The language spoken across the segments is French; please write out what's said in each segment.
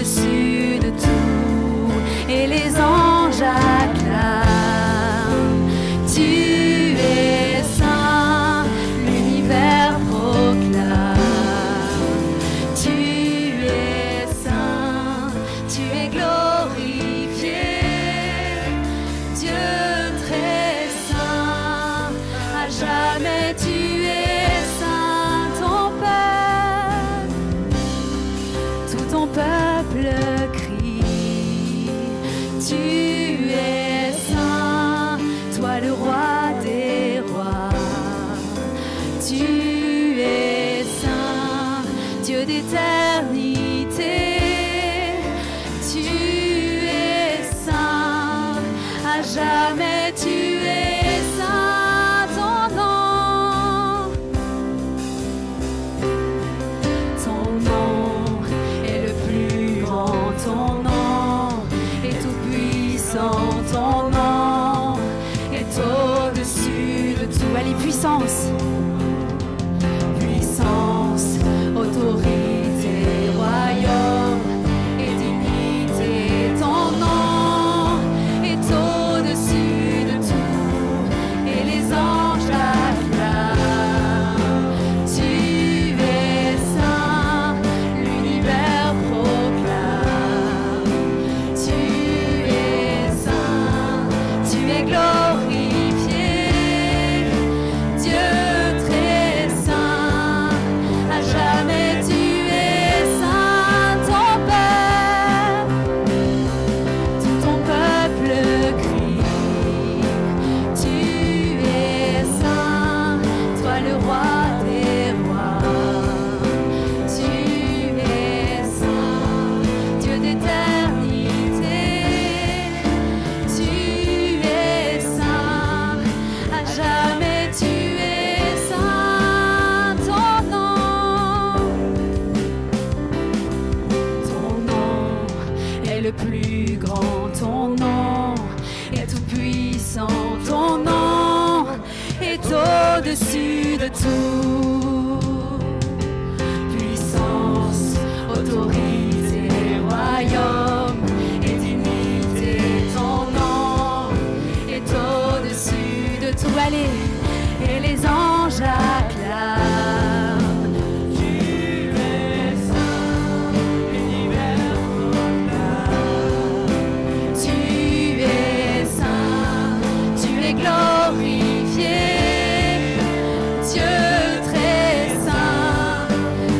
au-dessus de tout, et les anges acclament. Tu es saint, l'univers proclame. Tu es saint, tu es glorifié, Dieu très saint, à jamais tu es saint, tout ton peuple crie. Tu es saint, toi le roi des rois. Tu es saint, Dieu d'éternité. Tu es saint, à jamais tu es saint, ton nom est le plus grand, ton nom est tout puissant, ton nom est au-dessus de tout. Allez, puissance, puissance, autorité, royaume et dignité, ton nom est au-dessus de tout, et les anges acclament. Tu es saint, l'univers proclame. Tu es saint, tu es glorifié, Dieu très saint, à jamais tu es saint, ton peuple crie. Tu es saint, toi le roi des rois. Tu es saint, Dieu d'éternité. Tu es saint, à jamais tu es saint, ton nom est le plus grand, ton nom est tout puissant, ton nom est au-dessus de tout. Puissance, autorité, royaume et dignité, ton nom est au-dessus de tout. Allez, et les anges acclament. Tu es saint, l'univers proclame. Tu es saint, tu es glorifié, Dieu très saint,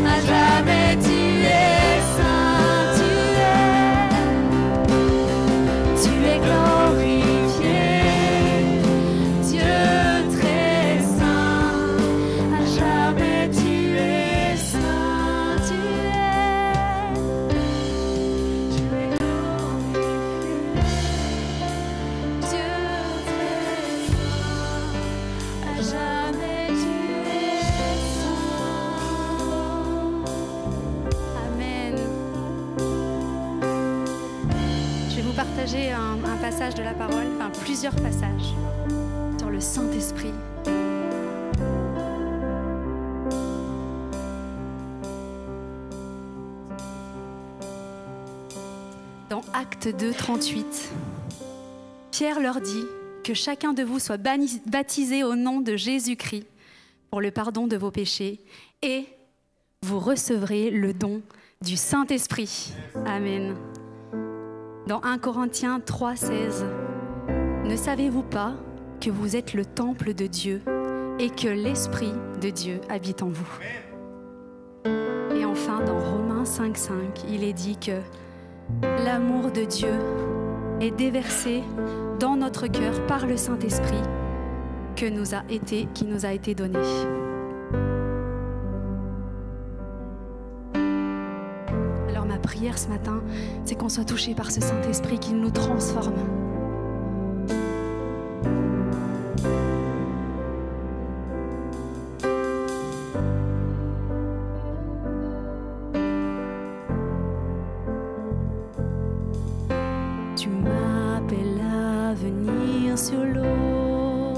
à jamais tu es saint, tu es glorifié, Dieu très saint, à jamais tu es saint, tu es glorifié, Dieu très saint, à jamais tu es saint. Amen. Je vais vous partager un passage de la parole, enfin plusieurs passages sur le Saint-Esprit. Dans Actes 2, 38, Pierre leur dit que chacun de vous soit baptisé au nom de Jésus-Christ pour le pardon de vos péchés et vous recevrez le don du Saint-Esprit. Amen. Dans 1 Corinthiens 3, 16, ne savez-vous pas que vous êtes le temple de Dieu et que l'Esprit de Dieu habite en vous? Et enfin, dans Romains 5, 5, il est dit que l'amour de Dieu est déversé dans notre cœur par le Saint-Esprit qui nous a été donné. Alors ma prière ce matin, c'est qu'on soit touché par ce Saint-Esprit qui nous transforme. Tu m'appelles à venir sur l'eau,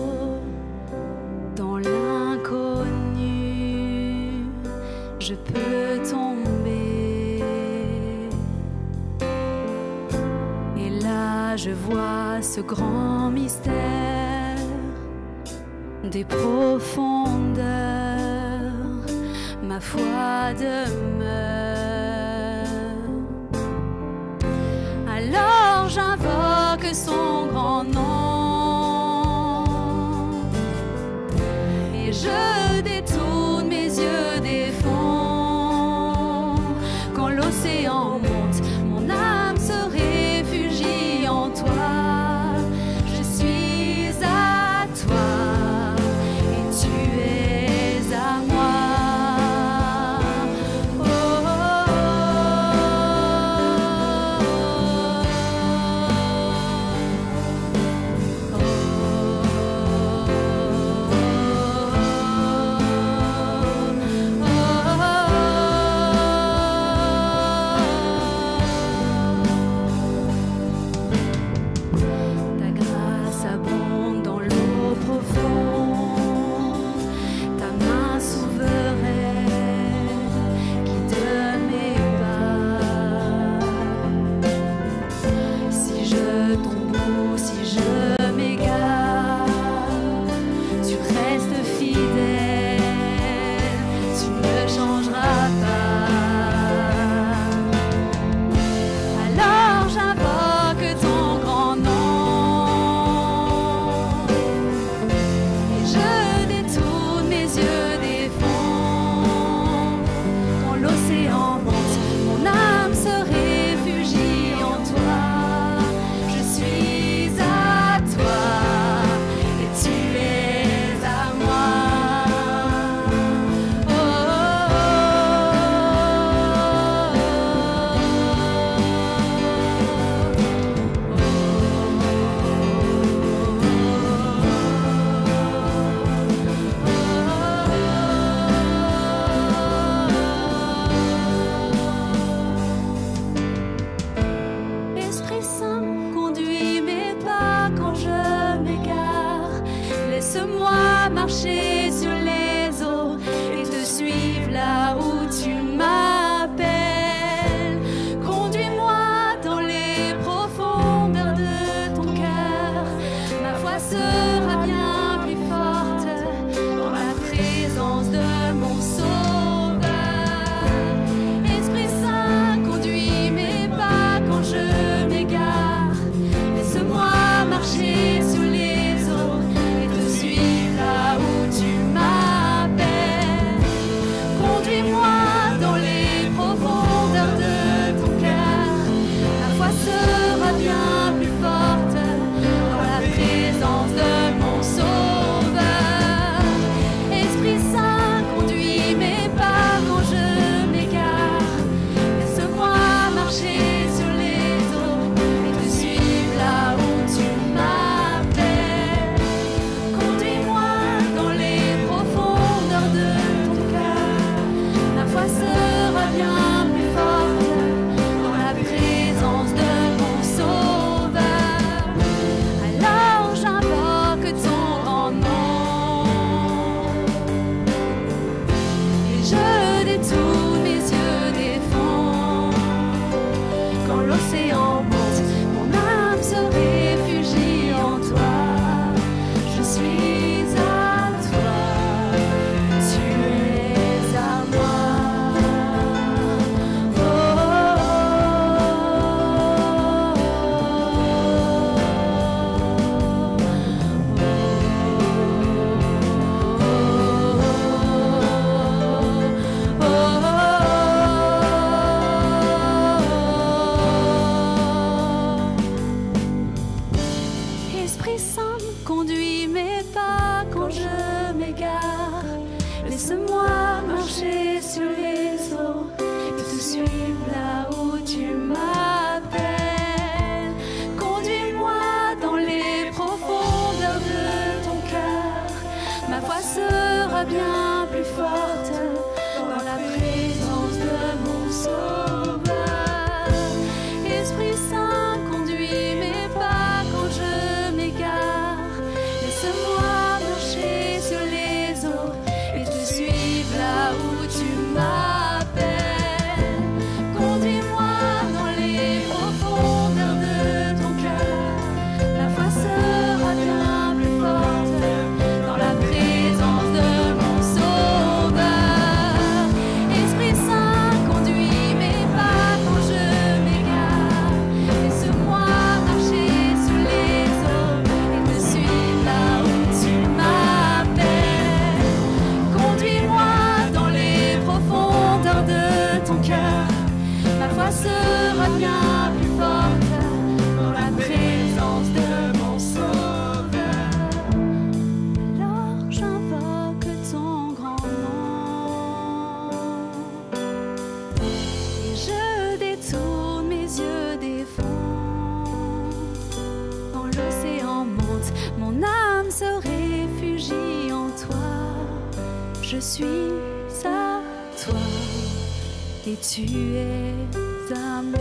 dans l'inconnu, je peux tomber. moi je vois ce grand mystère des profondeurs, ma foi demeure. Alors j'invoque son grand nom et je détourne mes yeux des fonds. Quand l'océan monte, mon âme se réfugie en toi. Je suis à toi et tu es à moi. Oh, oh, oh, ta grâce abonde dans l'eau profonde, ta main souveraine guide mes pas. Si je tombe ou si je m'égare, tu restes fidèle, tu ne changeras pas. Alors j'invoque ton grand nom et je détourne mes yeux des fonds. Quand l'océan monte, mon âme se réfugie en toi. Je suis à toi et tu es à moi. Oh, oh, Esprit Saint, conduis mes pas quand je m'égare. Laisse-moi marcher sur les eaux et te suivre là où tu m'appelles. Conduis-moi dans les profondeurs de ton cœur. Ma foi sera bien plus forte dans la présence de mon Sauveur. Esprit Saint, conduis mes pas quand je m'égare. Laisse-moi marcher sur les eaux et te suivre là où tu m'appelles. Conduis-moi dans les profondeurs de ton cœur. Ma foi sera bien plus forte dans la présence de mon Sauveur. Esprit Saint, conduis mes pas quand je m'égare. Laisse-moi marcher sur les eaux et te suivre là où tu m'appelles. Conduis-moi dans les profondeurs de ton cœur. Ma foi sera bien plus forte dans la présence de mon Sauveur. Alors j'invoque ton grand nom et je détourne mes yeux des fonds. reviens plus forte dans la présence de mon Sauveur. Alors j'invoque ton grand nom et je détourne mes yeux des fonds. Quand l'océan monte, mon âme se réfugie en toi. Je suis à toi et tu es à moi.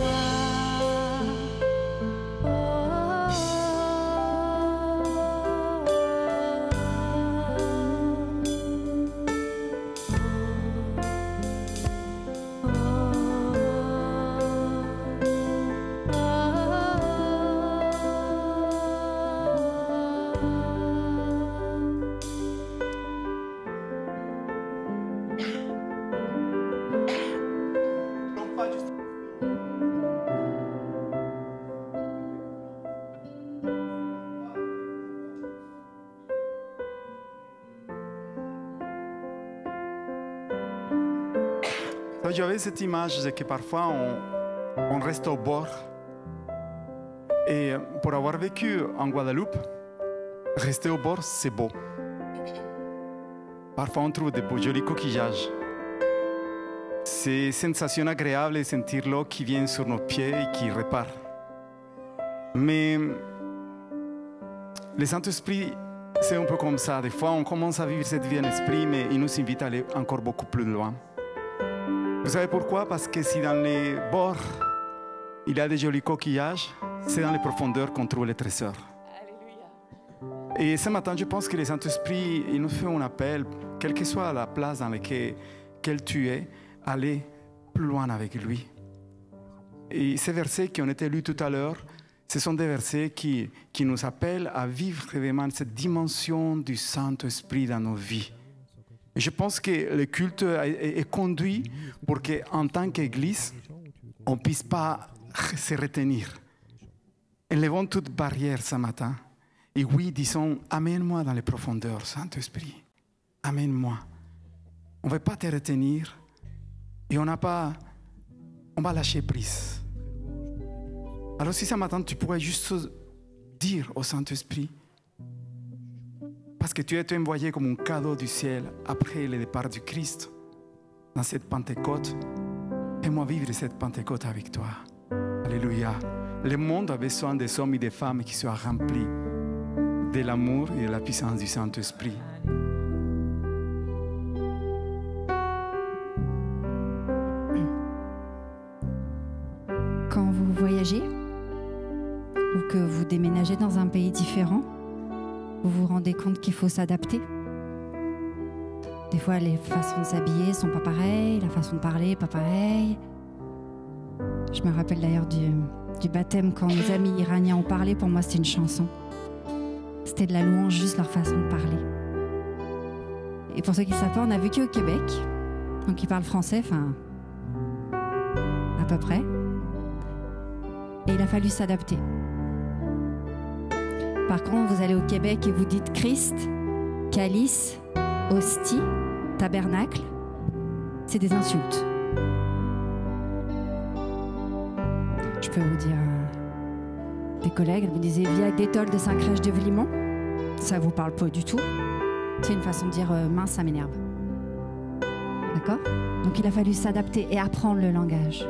J'avais cette image de que parfois on reste au bord. Et pour avoir vécu en Guadeloupe, rester au bord, c'est beau. Parfois on trouve de beaux jolis coquillages. C'est une sensation agréable de sentir l'eau qui vient sur nos pieds et qui répare. Mais le Saint-Esprit, c'est un peu comme ça. Des fois, on commence à vivre cette vie en esprit, mais il nous invite à aller encore beaucoup plus loin. Vous savez pourquoi? Parce que si dans les bords, il y a des jolis coquillages, c'est dans les profondeurs qu'on trouve les trésors. Alléluia. Et ce matin, je pense que le Saint-Esprit, il nous fait un appel, quelle que soit la place dans laquelle tu es, aller plus loin avec lui. Et ces versets qui ont été lus tout à l'heure, ce sont des versets qui nous appellent à vivre vraiment cette dimension du Saint-Esprit dans nos vies. Et je pense que le culte est conduit pour qu'en tant qu'Église, on ne puisse pas se retenir. Enlevons toute barrière ce matin. Et oui, disons, amène-moi dans les profondeurs, Saint-Esprit. Amène-moi. On ne veut pas te retenir et on va lâcher prise. Alors si ce matin, tu pourrais juste dire au Saint-Esprit, parce que tu es envoyé comme un cadeau du ciel après le départ du Christ dans cette Pentecôte. Fais-moi vivre cette Pentecôte avec toi. Alléluia. Le monde a besoin des hommes et des femmes qui soient remplis de l'amour et de la puissance du Saint-Esprit. Quand vous voyagez ou que vous déménagez dans un pays différent, vous vous rendez compte qu'il faut s'adapter. Des fois, les façons de s'habiller sont pas pareilles, la façon de parler n'est pas pareille. Je me rappelle d'ailleurs du baptême quand nos amis iraniens ont parlé. Pour moi, c'était une chanson. C'était de la louange, juste leur façon de parler. Et pour ceux qui ne savent pas, on a vécu au Québec, donc ils parlent français, enfin, à peu près. Et il a fallu s'adapter. Par contre, vous allez au Québec et vous dites Christ, calice, hostie, tabernacle, c'est des insultes. Je peux vous dire, des collègues me disaient via d'étole de Saint-Crèche de Vlimont, ça vous parle pas du tout. C'est une façon de dire mince, ça m'énerve. D'accord? Donc il a fallu s'adapter et apprendre le langage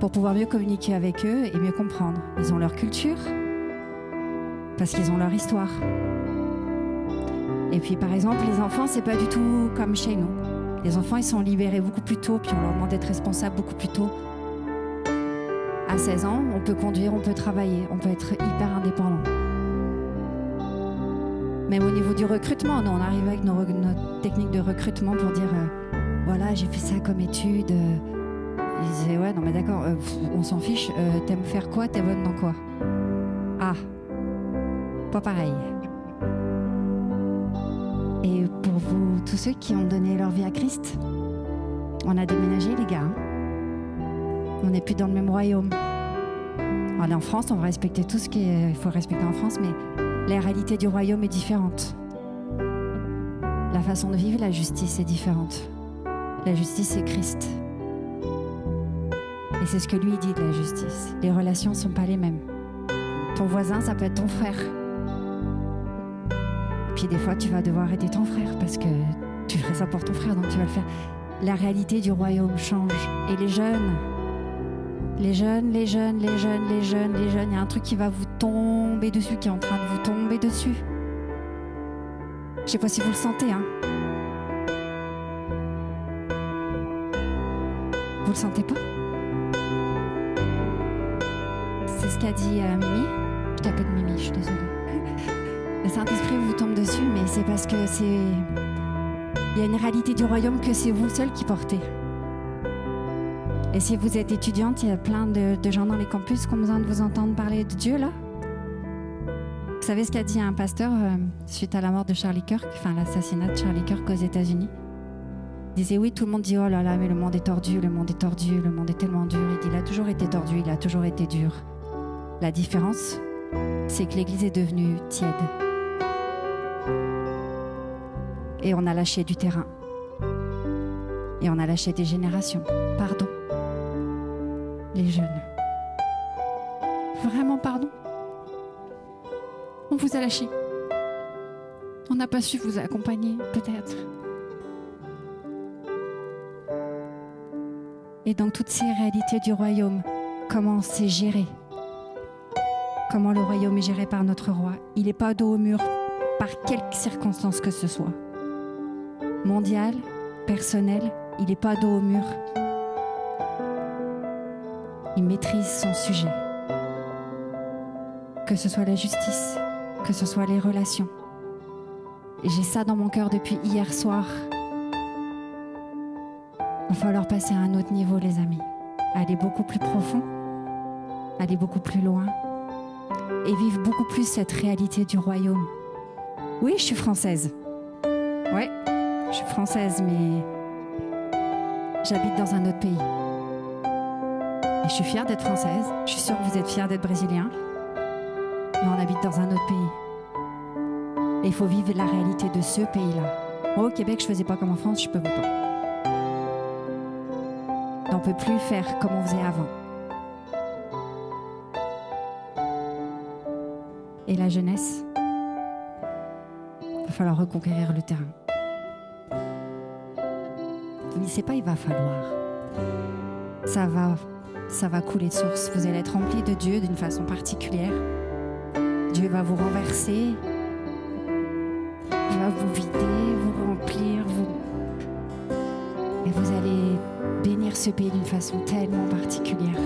pour pouvoir mieux communiquer avec eux et mieux comprendre. Ils ont leur culture, parce qu'ils ont leur histoire. Et puis par exemple, les enfants, c'est pas du tout comme chez nous. Les enfants, ils sont libérés beaucoup plus tôt, puis on leur demande d'être responsables beaucoup plus tôt. À 16 ans, on peut conduire, on peut travailler, on peut être hyper indépendant. Même au niveau du recrutement, nous on arrive avec notre technique de recrutement pour dire voilà, j'ai fait ça comme étude. Ils disaient ouais, non mais d'accord, on s'en fiche, t'aimes faire quoi, t'es bonne dans quoi? Ah, pas pareil. Et pour vous, tous ceux qui ont donné leur vie à Christ, on a déménagé les gars. On n'est plus dans le même royaume. On est en France, on va respecter tout ce qu'il faut respecter en France, mais la réalité du royaume est différente. La façon de vivre la justice est différente. La justice, c'est Christ. Et Et c'est ce que lui dit de la justice. Les relations ne sont pas les mêmes. Ton voisin, ça peut être ton frère. Puis des fois, tu vas devoir aider ton frère parce que tu ferais ça pour ton frère, donc tu vas le faire. La réalité du royaume change. Et les jeunes, il y a un truc qui va vous tomber dessus, qui est en train de vous tomber dessus. Je sais pas si vous le sentez, hein. Vous le sentez pas? C'est ce qu'a dit Mimi. Je t'appelle Mimi, je suis désolée. Le Saint-Esprit vous tombe dessus, mais c'est parce que il y a une réalité du royaume que c'est vous seul qui portez. Et si vous êtes étudiante, il y a plein de gens dans les campus qui ont besoin de vous entendre parler de Dieu, là. Vous savez ce qu'a dit un pasteur suite à la mort de Charlie Kirk, enfin l'assassinat de Charlie Kirk aux États-Unis? Il disait oui, tout le monde dit oh là là, mais le monde est tordu, le monde est tordu, le monde est tellement dur. Il dit il a toujours été tordu, il a toujours été dur. La différence, c'est que l'Église est devenue tiède. Et on a lâché du terrain. Et on a lâché des générations. Pardon. Les jeunes. Vraiment pardon. On vous a lâché. On n'a pas su vous accompagner, peut-être. Et dans toutes ces réalités du royaume, comment c'est géré? Comment le royaume est géré par notre roi? Il n'est pas dos au mur par quelque circonstance que ce soit. Mondial, personnel, il n'est pas dos au mur. Il maîtrise son sujet. Que ce soit la justice, que ce soit les relations. Et j'ai ça dans mon cœur depuis hier soir. Il va falloir passer à un autre niveau, les amis. Aller beaucoup plus profond, aller beaucoup plus loin et vivre beaucoup plus cette réalité du royaume. Oui, je suis française. Ouais, je suis française, mais j'habite dans un autre pays. Et je suis fière d'être française. Je suis sûre que vous êtes fiers d'être brésilien. Mais on habite dans un autre pays. Et il faut vivre la réalité de ce pays-là. Moi, au Québec, je faisais pas comme en France, je peux pas. On ne peut plus faire comme on faisait avant. Et la jeunesse, il va falloir reconquérir le terrain. Mais c'est pas il va falloir. Ça va couler de source. Vous allez être remplis de Dieu d'une façon particulière. Dieu va vous renverser. Il va vous vider, vous remplir, et vous allez bénir ce pays d'une façon tellement particulière.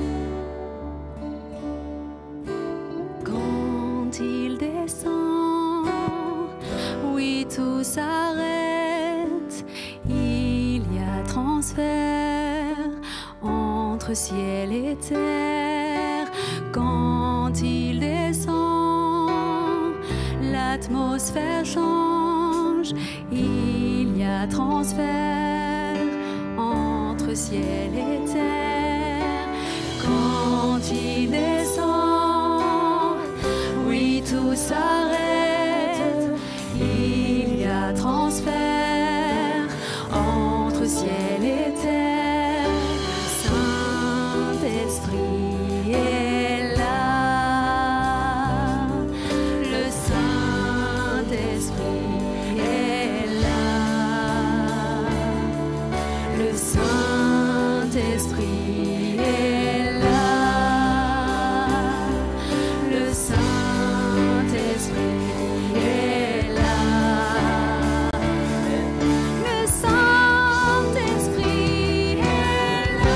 Quand il descend, oui, tout s'arrête. Il y a transfert entre ciel et terre. Quand il descend, l'atmosphère change. Il y a transfert entre ciel et terre. Quand il descend, oui, tout s'arrête. Il y a transfert entre ciel et terre. Saint-Esprit est là. Le Saint-Esprit est là. Le Saint-Esprit est là. Le Saint-Esprit est là. Le Saint-Esprit est là.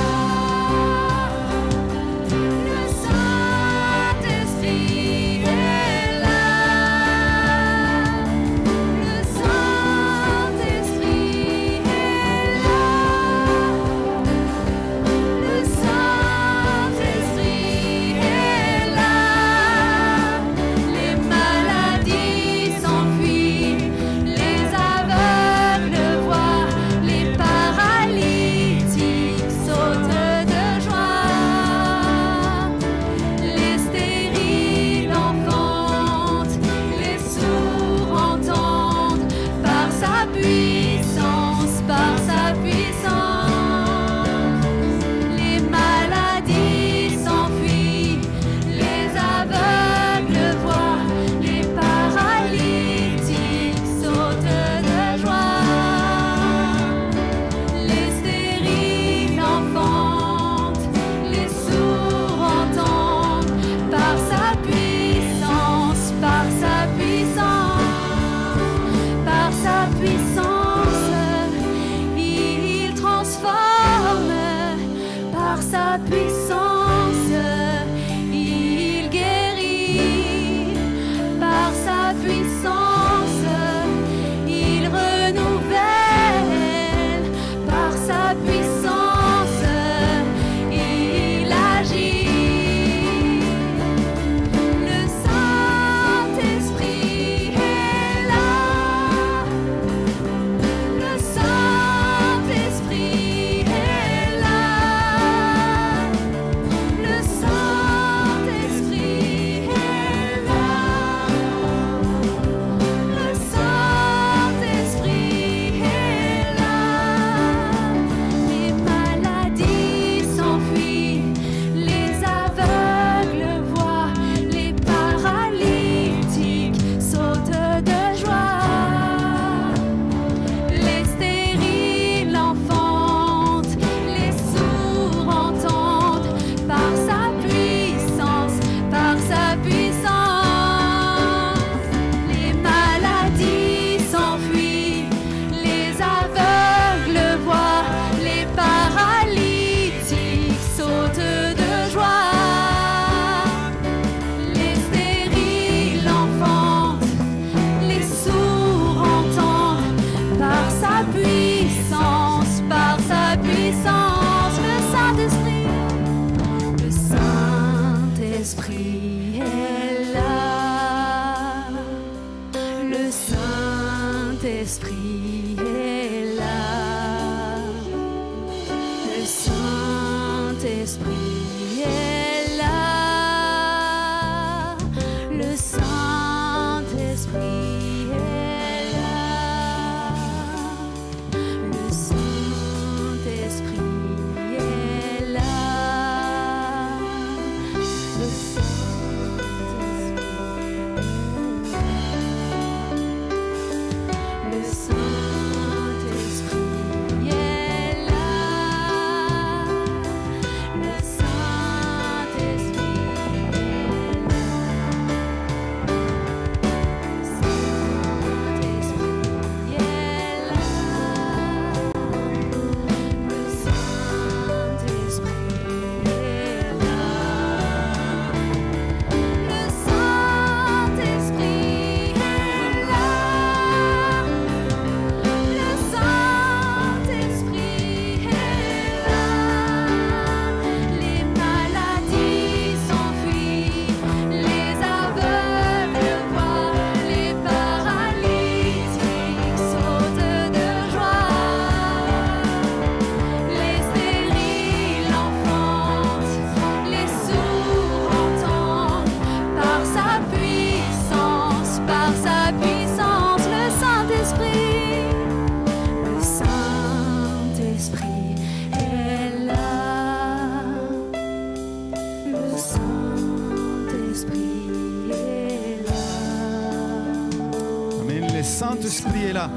Saint-Esprit est là.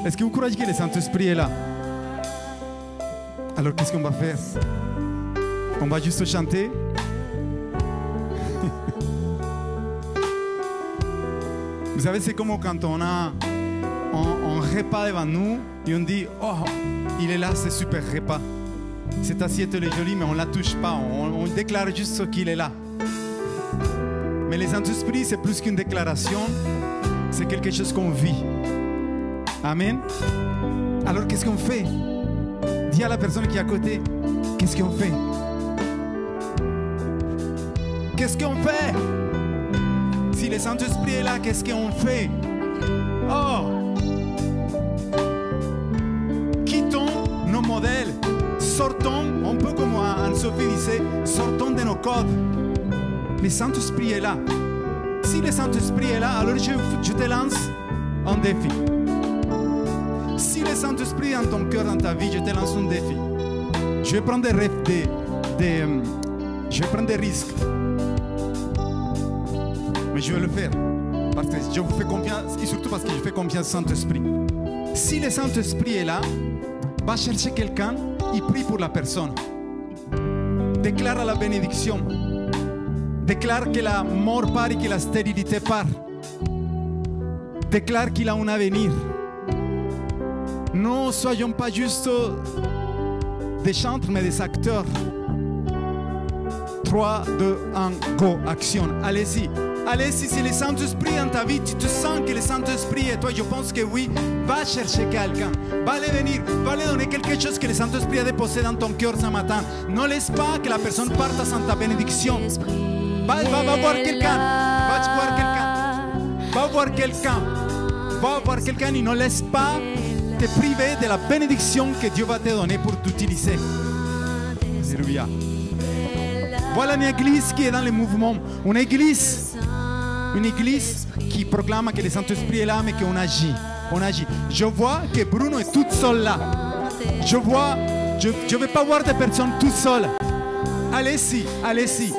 Est-ce que vous croyez que le Saint-Esprit est là? Alors qu'est-ce qu'on va faire? On va juste chanter. Vous savez, c'est comme quand on a un repas devant nous et on dit, oh, il est là, c'est super repas. Cette assiette elle est jolie, mais on ne la touche pas. On déclare juste qu'il est là. Mais le Saint-Esprit, c'est plus qu'une déclaration, c'est quelque chose qu'on vit. Amen. Alors qu'est-ce qu'on fait? Dis à la personne qui est à côté, qu'est-ce qu'on fait? Qu'est-ce qu'on fait? Si le Saint-Esprit est là, qu'est-ce qu'on fait? Oh! Quittons nos modèles. Sortons, un peu comme Anne-Sophie disait, sortons de nos codes. Le Saint-Esprit est là. Si le Saint-Esprit est là, alors je te lance un défi. Si le Saint-Esprit est dans ton cœur, dans ta vie, je te lance un défi. Je vais prendre je vais prendre des risques. Mais je vais le faire. Parce que je vous fais confiance, et surtout parce que je fais confiance au Saint-Esprit. Si le Saint-Esprit est là, va chercher quelqu'un, il prie pour la personne. Déclare la bénédiction. Déclare que la mort part et que la stérilité part. Déclare qu'il a un avenir. Ne soyons pas juste des chantres, mais des acteurs. 3, 2, 1, go, action. Allez-y. Allez-y, si le Saint-Esprit dans ta vie, tu te sens que le Saint-Esprit est toi, je pense que oui, va chercher quelqu'un, va aller venir, va lui donner quelque chose que le Saint-Esprit a déposé dans ton cœur ce matin. Ne laisse pas que la personne parte sans ta bénédiction. Va voir quelqu'un, va voir quelqu'un, va voir quelqu'un, va voir quelqu'un et ne laisse pas te priver de la bénédiction que Dieu va te donner pour t'utiliser. Alléluia. Voilà une église qui est dans le mouvement, une église qui proclame que le Saint-Esprit est là, mais qu'on agit. On agit. Je vois que Bruno est toute seule là. Je ne vais pas voir des personnes toutes seules. Allez-y, allez-y.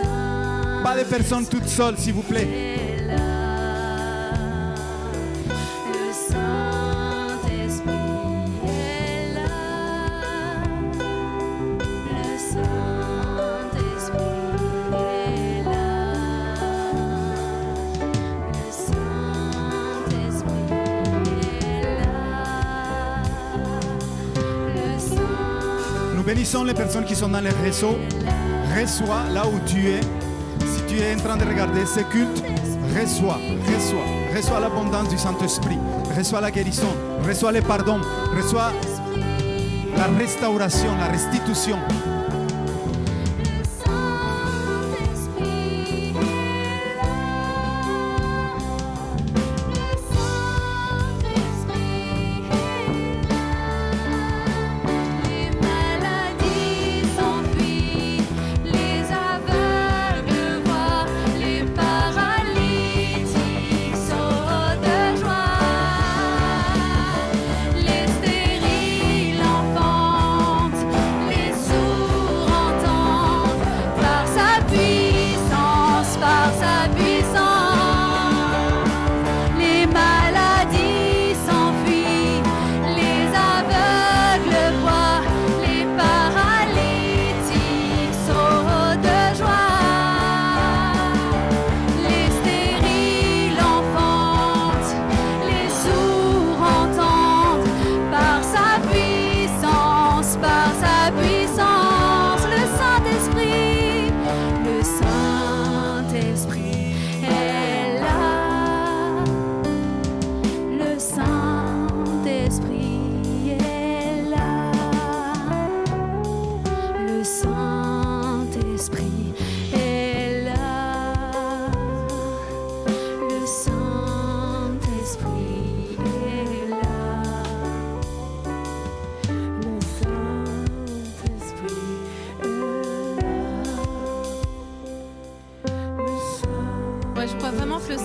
Pas de personnes toutes seules, s'il vous plaît. Bénissons les personnes qui sont dans les réseaux. Reçois là où tu es. Si tu es en train de regarder ce culte, reçois l'abondance du Saint-Esprit. Reçois la guérison, reçois le pardon, reçois la restauration, la restitution.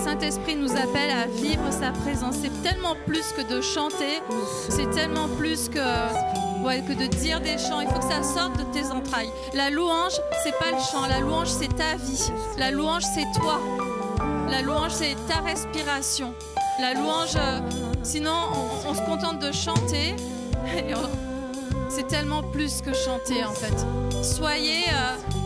Saint-Esprit nous appelle à vivre sa présence. C'est tellement plus que de chanter, c'est tellement plus que de dire des chants. Il faut que ça sorte de tes entrailles. La louange, c'est pas le chant. La louange, c'est ta vie. La louange, c'est toi. La louange, c'est ta respiration. La louange, sinon on se contente de chanter. C'est tellement plus que chanter en fait. Soyez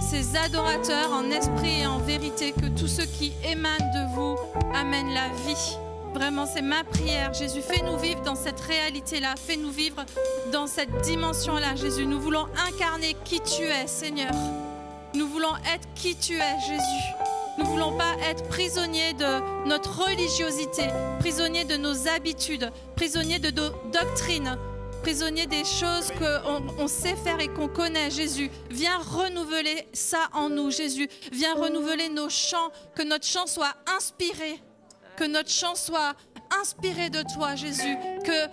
ces adorateurs en esprit et en vérité, que tous ceux qui émanent de vous amènent la vie. Vraiment, c'est ma prière. Jésus, fais-nous vivre dans cette réalité-là. Fais-nous vivre dans cette dimension-là, Jésus. Nous voulons incarner qui tu es, Seigneur. Nous voulons être qui tu es, Jésus. Nous ne voulons pas être prisonniers de notre religiosité, prisonniers de nos habitudes, prisonniers de nos doctrines, prisonniers des choses qu'on sait faire et qu'on connaît, Jésus. Viens renouveler ça en nous, Jésus. Viens renouveler nos chants, que notre chant soit inspiré. Que notre chant soit inspiré de toi, Jésus. Que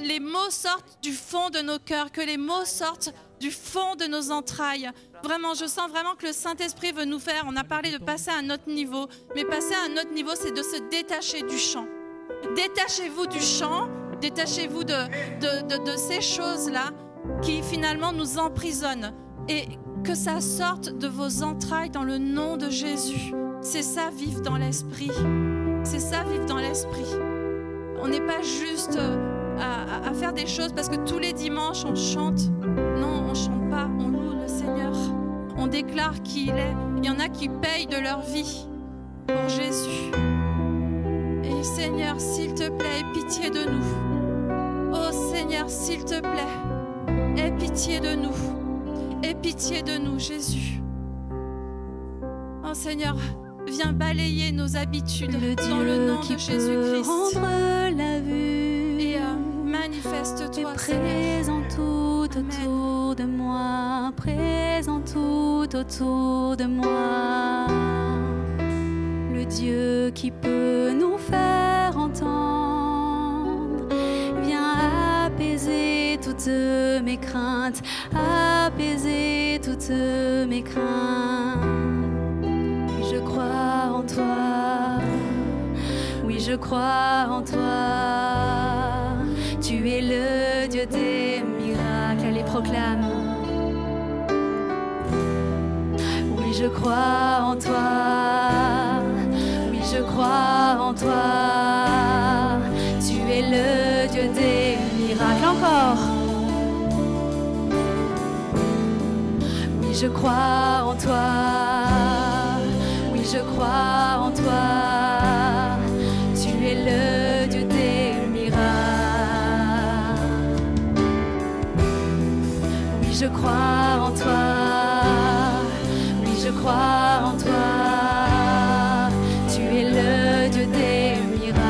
les mots sortent du fond de nos cœurs, que les mots sortent du fond de nos entrailles. Vraiment, je sens vraiment que le Saint-Esprit veut nous faire, on a parlé de passer à un autre niveau, mais passer à un autre niveau, c'est de se détacher du chant. Détachez-vous du chant, détachez-vous de ces choses-là qui finalement nous emprisonnent. Et que ça sorte de vos entrailles dans le nom de Jésus. C'est ça, vivre dans l'Esprit. C'est ça, vivre dans l'Esprit. On n'est pas juste à faire des choses parce que tous les dimanches on chante. Non, on ne chante pas, on loue le Seigneur. On déclare qui il est. Il y en a qui payent de leur vie pour Jésus. Et Seigneur, s'il te plaît, aie pitié de nous. Oh Seigneur, s'il te plaît, aie pitié de nous. Aie pitié de nous, Jésus. Oh Seigneur, viens balayer nos habitudes dans le nom de Jésus-Christ. La vue et manifeste-toi, présent tout autour de moi, présent tout autour de moi. Le Dieu qui peut nous faire entendre, viens apaiser toutes mes craintes, apaiser toutes mes craintes. Je crois en toi, oui je crois en toi. Tu es le Dieu des miracles, allez proclame. Oui je crois en toi, oui je crois en toi. Tu es le Dieu des miracles, encore. Oui je crois en toi. Je crois en toi, tu es le Dieu des miracles. Oui, je crois en toi, oui, je crois en toi, tu es le Dieu des miracles.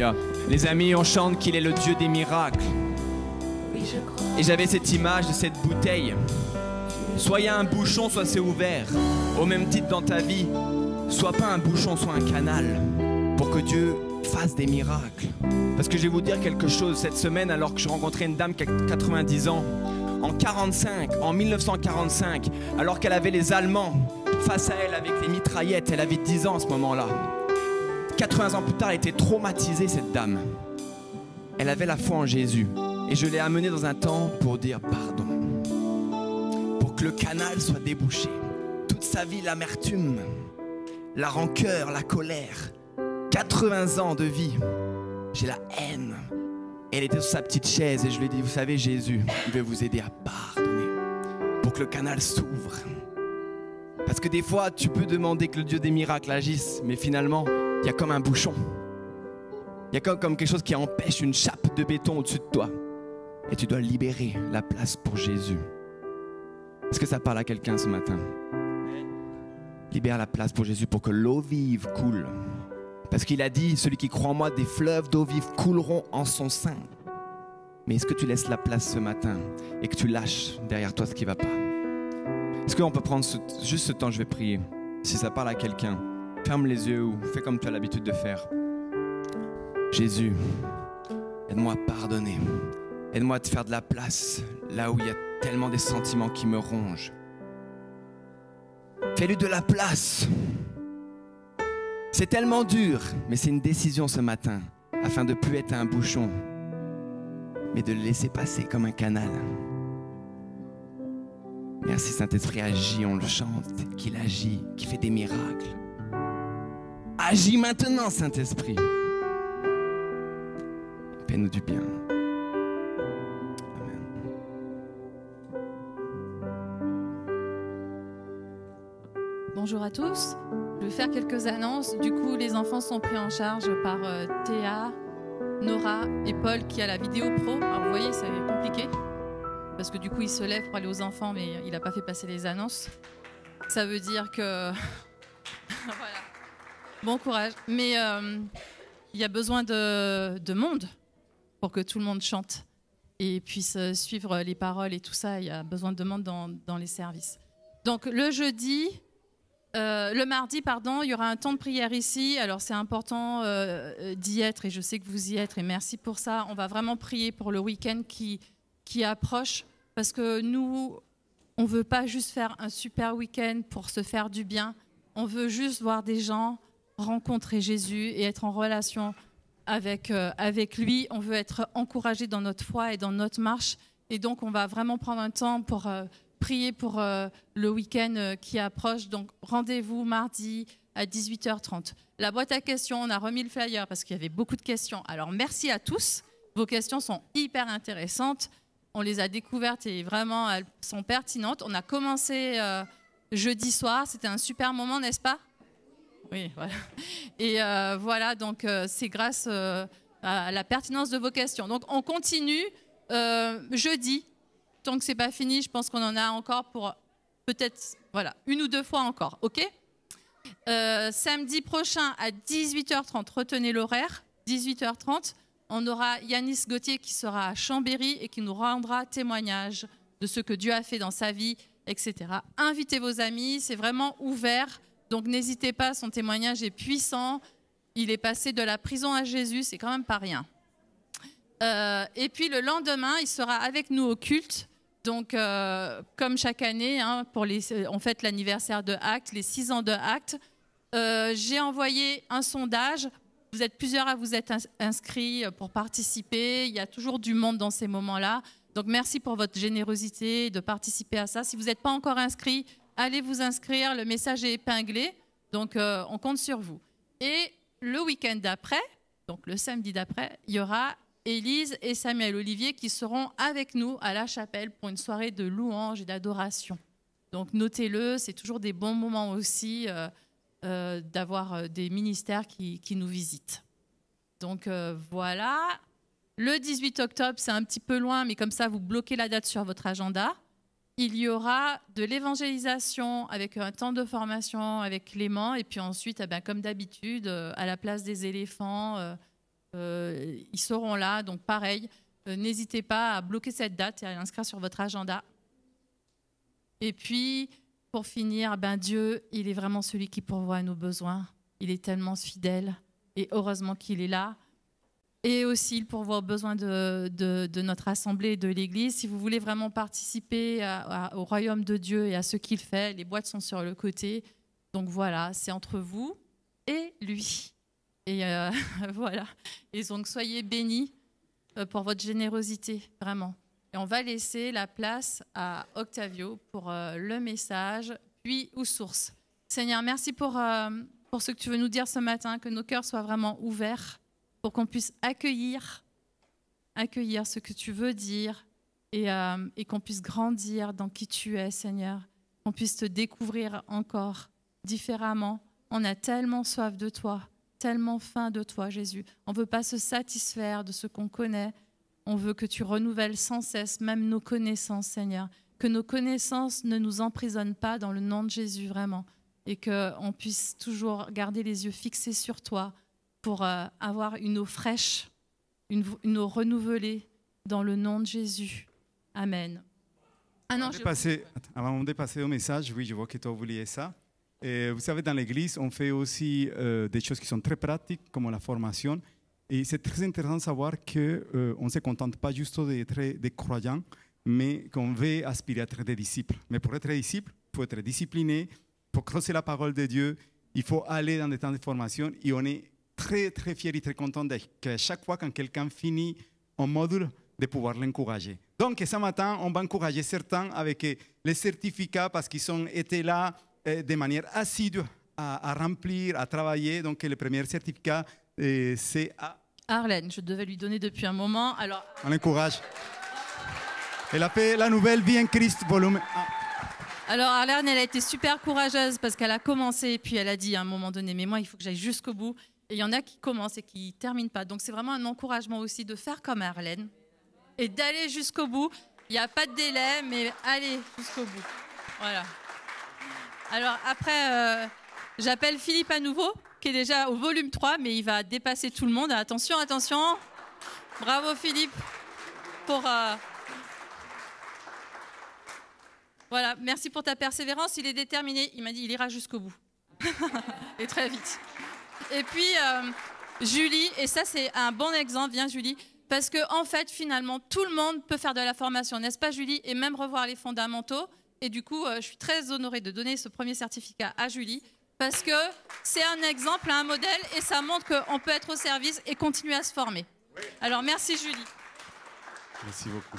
Alléluia. Les amis, on chante qu'il est le Dieu des miracles. Et j'avais cette image de cette bouteille. Soit il y a un bouchon, soit c'est ouvert. Au même titre dans ta vie, soit pas un bouchon, soit un canal. Pour que Dieu fasse des miracles. Parce que je vais vous dire quelque chose. Cette semaine, alors que je rencontrais une dame qui a 90 ans, en 1945, alors qu'elle avait les Allemands face à elle avec les mitraillettes, elle avait 10 ans à ce moment-là. 80 ans plus tard, elle était traumatisée, cette dame. Elle avait la foi en Jésus. Et je l'ai amenée dans un temps pour dire pardon. Pour que le canal soit débouché. Toute sa vie, l'amertume, la rancœur, la colère. 80 ans de vie. J'ai la haine. Elle était sur sa petite chaise et je lui ai dit, vous savez, Jésus, il veut vous aider à pardonner. Pour que le canal s'ouvre. Parce que des fois, tu peux demander que le Dieu des miracles agisse, mais finalement, il y a comme un bouchon. Il y a comme quelque chose qui empêche une chape de béton au-dessus de toi. Et tu dois libérer la place pour Jésus. Est-ce que ça parle à quelqu'un ce matin? Libère la place pour Jésus pour que l'eau vive coule. Parce qu'il a dit, celui qui croit en moi, des fleuves d'eau vive couleront en son sein. Mais est-ce que tu laisses la place ce matin et que tu lâches derrière toi ce qui ne va pas? Est-ce qu'on peut prendre juste ce temps, je vais prier. Si ça parle à quelqu'un, ferme les yeux ou fais comme tu as l'habitude de faire. Jésus, aide-moi à pardonner. Aide-moi à te faire de la place là où il y a tellement des sentiments qui me rongent. Fais-lui de la place. C'est tellement dur, mais c'est une décision ce matin, afin de ne plus être un bouchon, mais de le laisser passer comme un canal. Merci Saint-Esprit, agis, on le chante, qu'il agit, qu'il fait des miracles. Agis maintenant Saint-Esprit. Fais-nous du bien. Amen. Bonjour à tous. Je vais faire quelques annonces. Du coup, les enfants sont pris en charge par Théa, Nora et Paul qui a la vidéo pro. Alors vous voyez, c'est compliqué parce que du coup, il se lève pour aller aux enfants, mais il n'a pas fait passer les annonces. Ça veut dire que... voilà. Bon courage. Mais il y a besoin de monde pour que tout le monde chante et puisse suivre les paroles et tout ça. Il y a besoin de monde dans les services. Donc le jeudi... le mardi, pardon, il y aura un temps de prière ici. Alors c'est important d'y être et je sais que vous y êtes et merci pour ça. On va vraiment prier pour le week-end qui approche parce que nous, on ne veut pas juste faire un super week-end pour se faire du bien. On veut juste voir des gens rencontrer Jésus et être en relation avec lui. On veut être encouragés dans notre foi et dans notre marche. Et donc on va vraiment prendre un temps pour... prier pour le week-end qui approche. Donc, rendez-vous mardi à 18h30. La boîte à questions, on a remis le flyer parce qu'il y avait beaucoup de questions. Alors, merci à tous. Vos questions sont hyper intéressantes. On les a découvertes et vraiment, elles sont pertinentes. On a commencé jeudi soir. C'était un super moment, n'est-ce pas? Oui, voilà. Et voilà, donc c'est grâce à la pertinence de vos questions. Donc, on continue jeudi. Tant que ce n'est pas fini, je pense qu'on en a encore pour peut-être voilà, 1 ou 2 fois encore. OK ? Samedi prochain à 18h30, retenez l'horaire, 18h30, on aura Yanis Gauthier qui sera à Chambéry et qui nous rendra témoignage de ce que Dieu a fait dans sa vie, etc. Invitez vos amis, c'est vraiment ouvert, donc n'hésitez pas, son témoignage est puissant. Il est passé de la prison à Jésus, c'est quand même pas rien. Et puis le lendemain, il sera avec nous au culte. Donc, comme chaque année, hein, on fête l'anniversaire de Actes, les 6 ans de Actes. J'ai envoyé un sondage. Vous êtes plusieurs à vous être inscrits pour participer. Il y a toujours du monde dans ces moments-là. Donc, merci pour votre générosité de participer à ça. Si vous n'êtes pas encore inscrit, allez vous inscrire. Le message est épinglé. Donc, on compte sur vous. Et le week-end d'après, donc le samedi d'après, il y aura Élise et Samuel Olivier qui seront avec nous à la chapelle pour une soirée de louange et d'adoration. Donc notez-le, c'est toujours des bons moments aussi d'avoir des ministères qui nous visitent. Donc voilà, le 18 octobre, c'est un petit peu loin, mais comme ça, vous bloquez la date sur votre agenda. Il y aura de l'évangélisation avec un temps de formation avec Clément et puis ensuite, comme d'habitude, à la place des éléphants, ils seront là. Donc pareil, n'hésitez pas à bloquer cette date et à l'inscrire sur votre agenda. Et puis, pour finir, Dieu, il est vraiment celui qui pourvoit à nos besoins. Il est tellement fidèle et heureusement qu'il est là. Et aussi, il pourvoit aux besoins de notre assemblée et de l'Église. Si vous voulez vraiment participer au royaume de Dieu et à ce qu'il fait, les boîtes sont sur le côté. Donc voilà, c'est entre vous et lui. Et voilà. Et donc, soyez bénis pour votre générosité, vraiment. Et on va laisser la place à Octavio pour le message, puis aux sources. Seigneur, merci pour ce que tu veux nous dire ce matin, que nos cœurs soient vraiment ouverts pour qu'on puisse accueillir ce que tu veux dire et qu'on puisse grandir dans qui tu es, Seigneur. Qu'on puisse te découvrir encore différemment. On a tellement soif de toi, tellement faim de toi, Jésus. On ne veut pas se satisfaire de ce qu'on connaît. On veut que tu renouvelles sans cesse même nos connaissances, Seigneur. Que nos connaissances ne nous emprisonnent pas dans le nom de Jésus, vraiment. Et qu'on puisse toujours garder les yeux fixés sur toi pour avoir une eau fraîche, une eau renouvelée dans le nom de Jésus. Amen. Avant de passer au message, oui, je vois que toi, vous vouliez ça. Et vous savez, dans l'église, on fait aussi des choses qui sont très pratiques, comme la formation. Et c'est très intéressant de savoir qu'on ne se contente pas juste d'être des croyants, mais qu'on veut aspirer à être des disciples. Mais pour être disciple, il faut être discipliné, il faut creuser la parole de Dieu, il faut aller dans des temps de formation. Et on est très, très fiers et très contents qu'à chaque fois quand quelqu'un finit un module, de pouvoir l'encourager. Donc, ce matin, on va encourager certains avec les certificats parce qu'ils ont été là de manière assidue à remplir, à travailler. Donc, le premier certificat, c'est à Arlène. Je devais lui donner depuis un moment. Alors, on l'encourage. Elle a fait la nouvelle Vie en Christ, volume 1. Alors, Arlène, elle a été super courageuse parce qu'elle a commencé et puis elle a dit à un moment donné, mais moi, il faut que j'aille jusqu'au bout. Et il y en a qui commencent et qui ne terminent pas. Donc, c'est vraiment un encouragement aussi de faire comme Arlène et d'aller jusqu'au bout. Il n'y a pas de délai, mais allez jusqu'au bout. Voilà. Alors, après, j'appelle Philippe à nouveau, qui est déjà au volume 3, mais il va dépasser tout le monde. Attention, attention. Bravo, Philippe, pour... Voilà, merci pour ta persévérance. Il est déterminé. Il m'a dit il ira jusqu'au bout. Et très vite. Et puis, Julie, et ça, c'est un bon exemple. Viens, Julie. Parce que en fait, finalement, tout le monde peut faire de la formation, n'est-ce pas, Julie? Et même revoir les fondamentaux. Et du coup, je suis très honorée de donner ce premier certificat à Julie. Parce que c'est un exemple, un modèle. Et ça montre qu'on peut être au service et continuer à se former. Alors, merci, Julie. Merci beaucoup.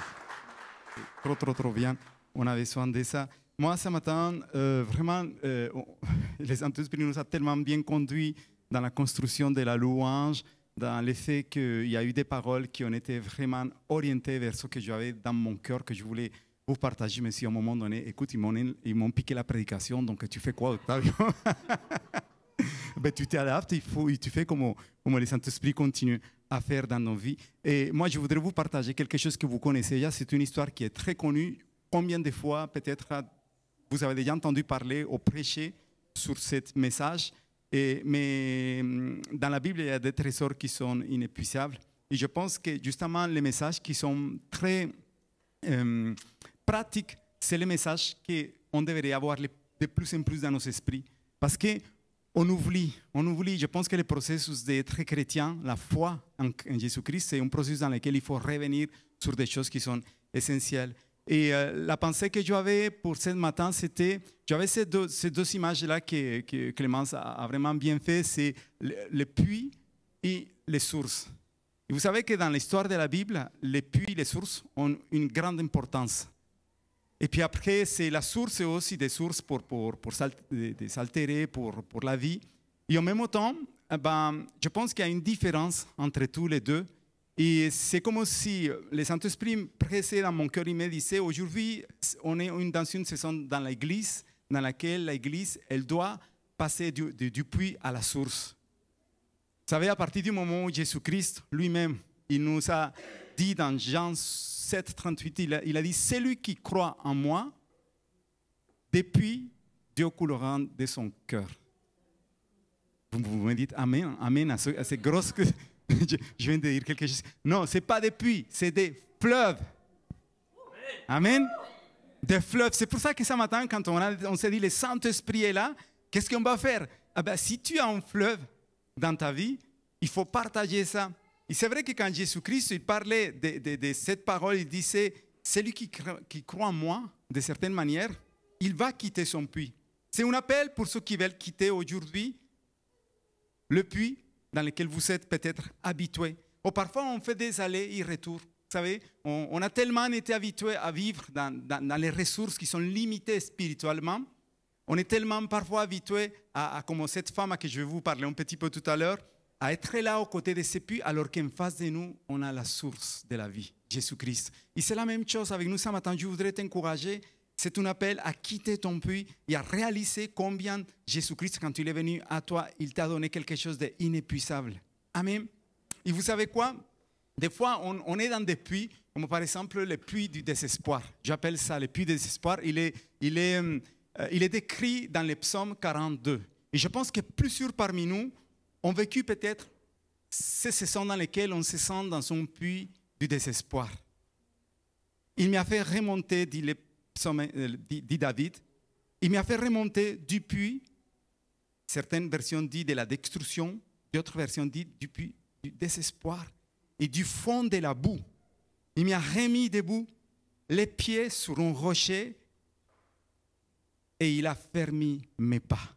Trop bien. On avait besoin de ça. Moi, ce matin, vraiment, les Saint-Esprit nous a tellement bien conduits dans la construction de la louange, dans le fait qu'il y a eu des paroles qui ont été vraiment orientées vers ce que j'avais dans mon cœur, que je voulais vous partager. Mais si à un moment donné, écoute, ils m'ont piqué la prédication, donc tu fais quoi, Octavio? Ben, tu t'adaptes, tu fais comme le Saint-Esprit continue à faire dans nos vies. Et moi, je voudrais vous partager quelque chose que vous connaissez déjà. C'est une histoire qui est très connue. Combien de fois, peut-être, vous avez déjà entendu parler ou prêcher sur ce message? Mais dans la Bible, il y a des trésors qui sont inépuisables. Et je pense que justement, les messages qui sont très pratiques, c'est les messages qu'on devrait avoir de plus en plus dans nos esprits. Parce qu'on oublie, je pense que le processus d'être chrétien, la foi en Jésus-Christ, c'est un processus dans lequel il faut revenir sur des choses qui sont essentielles. Et la pensée que j'avais pour ce matin, c'était, j'avais ces deux images-là que Clémence a vraiment bien fait, c'est le puits et les sources. Et vous savez que dans l'histoire de la Bible, les puits et les sources ont une grande importance. Et puis après, c'est la source, c'est aussi des sources pour s'altérer, pour la vie. Et en même temps, je pense qu'il y a une différence entre tous les deux. Et c'est comme si le Saint-Esprit pressait dans mon cœur, il me disait, aujourd'hui, on est dans une saison dans l'Église, dans laquelle l'Église, elle doit passer du puits à la source. Vous savez, à partir du moment où Jésus-Christ lui-même, il nous a dit dans Jean 7, 38, il a dit, celui qui croit en moi, depuis Dieu coulera de son cœur. Vous me dites Amen, Amen à ces grosses... Je viens de dire quelque chose. Non, ce n'est pas des puits, c'est des fleuves. Amen. Des fleuves. C'est pour ça que ce matin, quand on s'est dit le Saint-Esprit est là, qu'est-ce qu'on va faire? Ah ben, si tu as un fleuve dans ta vie, il faut partager ça. Et c'est vrai que quand Jésus-Christ il parlait de cette parole, il disait, celui qui croit en moi, de certaine manière, il va quitter son puits. C'est un appel pour ceux qui veulent quitter aujourd'hui le puits dans lequel vous êtes peut-être habitués. Ou parfois, on fait des allers et retours. Vous savez, on a tellement été habitués à vivre dans les ressources qui sont limitées spirituellement. On est tellement parfois habitués à comme cette femme à qui je vais vous parler un petit peu tout à l'heure, à être là aux côtés de ces puits, alors qu'en face de nous, on a la source de la vie, Jésus-Christ. Et c'est la même chose avec nous ce matin. Je voudrais t'encourager. C'est un appel à quitter ton puits et à réaliser combien Jésus-Christ, quand il est venu à toi, il t'a donné quelque chose d'inépuisable. Amen. Et vous savez quoi? Des fois, on est dans des puits, comme par exemple le puits du désespoir. J'appelle ça le puits du désespoir. Il est décrit dans le psaume 42. Et je pense que plusieurs parmi nous ont vécu peut-être ces saisons dans lesquelles on se sent dans un puits du désespoir. Il m'a fait remonter, dit David, il m'a fait remonter du puits, certaines versions disent de la destruction, d'autres versions disent du puits du désespoir et du fond de la boue. Il m'a remis debout, les pieds sur un rocher et il a fermé mes pas.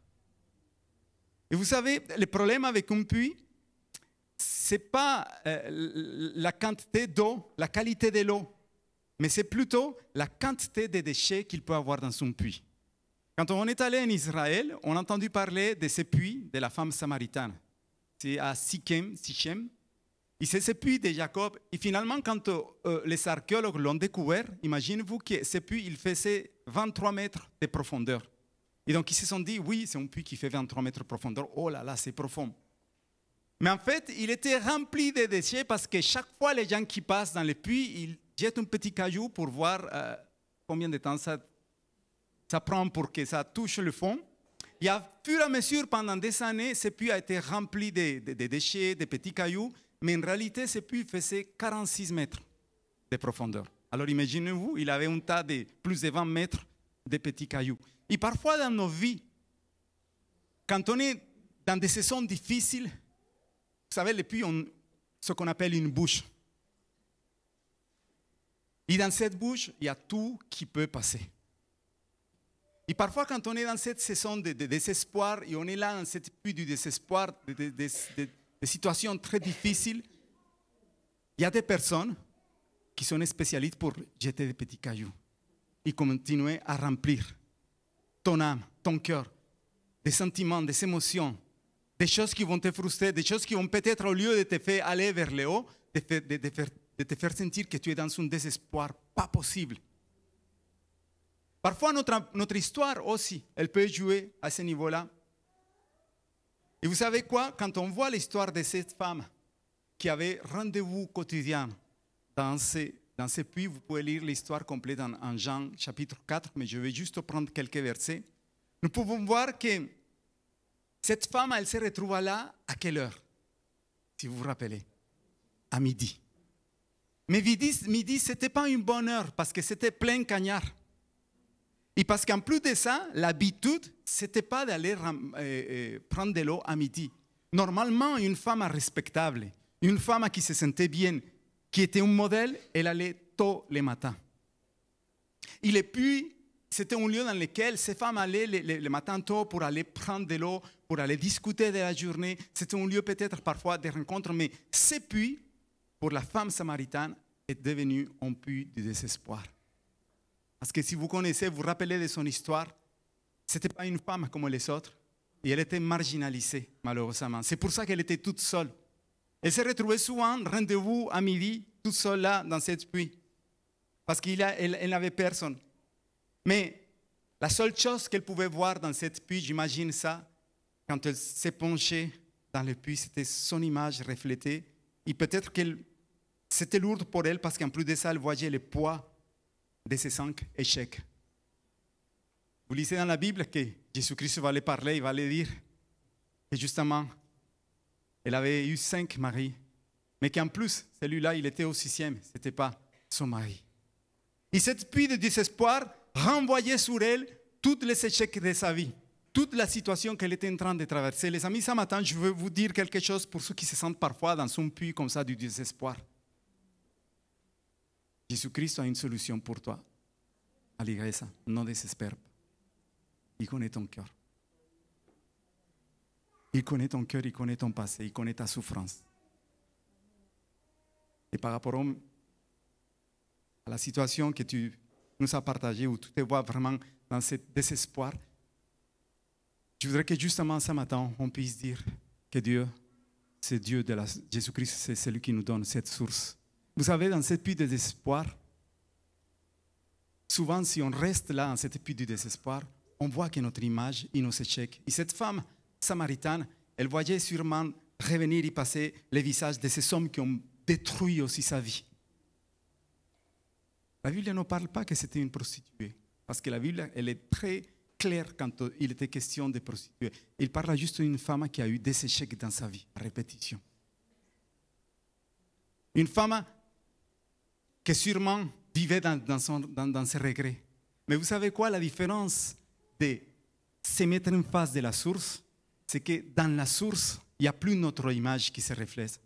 Et vous savez, le problème avec un puits, ce n'est pas la quantité d'eau, la qualité de l'eau, mais c'est plutôt la quantité de déchets qu'il peut avoir dans son puits. Quand on est allé en Israël, on a entendu parler de ce puits de la femme samaritaine. C'est à Sichem. Et c'est ce puits de Jacob. Et finalement, quand les archéologues l'ont découvert, imaginez-vous que ce puits, il faisait 23 mètres de profondeur. Et donc, ils se sont dit, oui, c'est un puits qui fait 23 mètres de profondeur. Oh là là, c'est profond. Mais en fait, il était rempli de déchets parce que chaque fois, les gens qui passent dans le puits, ils jettent un petit caillou pour voir combien de temps ça prend pour que ça touche le fond. Et à fur et à mesure, pendant des années, ce puits a été rempli de déchets, de petits cailloux. Mais en réalité, ce puits faisait 46 mètres de profondeur. Alors imaginez-vous, il avait un tas de plus de 20 mètres de petits cailloux. Et parfois dans nos vies, quand on est dans des saisons difficiles, vous savez, les puits ont ce qu'on appelle une bouche. Et dans cette bouche, il y a tout qui peut passer. Et parfois, quand on est dans cette saison de désespoir, et on est là dans cette puits du désespoir, des situations très difficiles, il y a des personnes qui sont spécialistes pour jeter des petits cailloux et continuer à remplir ton âme, ton cœur, des sentiments, des émotions, des choses qui vont te frustrer, des choses qui vont peut-être, au lieu de te faire aller vers le haut, de te faire sentir que tu es dans un désespoir pas possible. Parfois, notre histoire aussi, elle peut jouer à ce niveau-là. Et vous savez quoi? Quand on voit l'histoire de cette femme qui avait rendez-vous quotidien dans ce puits, vous pouvez lire l'histoire complète en Jean chapitre 4, mais je vais juste prendre quelques versets. Nous pouvons voir que cette femme, elle se retrouva là à quelle heure? Si vous vous rappelez, à midi. Mais midi, ce n'était pas une bonne heure parce que c'était plein cagnard. Et parce qu'en plus de ça, l'habitude, ce n'était pas d'aller prendre de l'eau à midi. Normalement, une femme respectable, une femme qui se sentait bien, qui était un modèle, elle allait tôt le matin. Et le puits, c'était un lieu dans lequel ces femmes allaient le matin tôt pour aller prendre de l'eau, pour aller discuter de la journée. C'était un lieu peut-être parfois de rencontres, mais ce puits, pour la femme samaritaine, est devenu un puits de désespoir. Parce que si vous connaissez, vous vous rappelez de son histoire, ce n'était pas une femme comme les autres. Et elle était marginalisée, malheureusement. C'est pour ça qu'elle était toute seule. Elle s'est retrouvée souvent, rendez-vous à midi, toute seule là, dans cette puits. Parce qu'elle n'avait personne. Mais la seule chose qu'elle pouvait voir dans cette puits, j'imagine ça, quand elle s'est penchée dans le puits, c'était son image reflétée. Et peut-être que c'était lourd pour elle, parce qu'en plus de ça, elle voyait le poids de ces 5 échecs. Vous lisez dans la Bible que Jésus-Christ va lui parler, il va lui dire que justement, elle avait eu 5 maris mais qu'en plus, celui-là, il était au 6e, ce n'était pas son mari. Et cette pluie de désespoir renvoyait sur elle tous les échecs de sa vie, toute la situation qu'elle était en train de traverser. Les amis, ce matin, je veux vous dire quelque chose pour ceux qui se sentent parfois dans un puits comme ça du désespoir. Jésus-Christ a une solution pour toi. Aligresa, ne désespère pas. Il connaît ton cœur. Il connaît ton cœur, il connaît ton passé, il connaît ta souffrance. Et par rapport à la situation que tu nous as partagée, où tu te vois vraiment dans ce désespoir, je voudrais que justement ce matin, on puisse dire que Dieu, c'est Dieu de Jésus-Christ, c'est celui qui nous donne cette source. Vous savez, dans cette puits de désespoir, souvent si on reste là, dans cette puits de désespoir, on voit que notre image et nos échecs. Et cette femme samaritaine, elle voyait sûrement revenir y passer les visages de ces hommes qui ont détruit aussi sa vie. La Bible ne parle pas que c'était une prostituée, parce que la Bible, elle est très claire quand il était question de prostituée. Il parle juste d'une femme qui a eu des échecs dans sa vie, à répétition. Une femme qui sûrement vivait dans ses regrets. Mais vous savez quoi, la différence de se mettre en face de la source, c'est que dans la source, il n'y a plus notre image qui se reflète,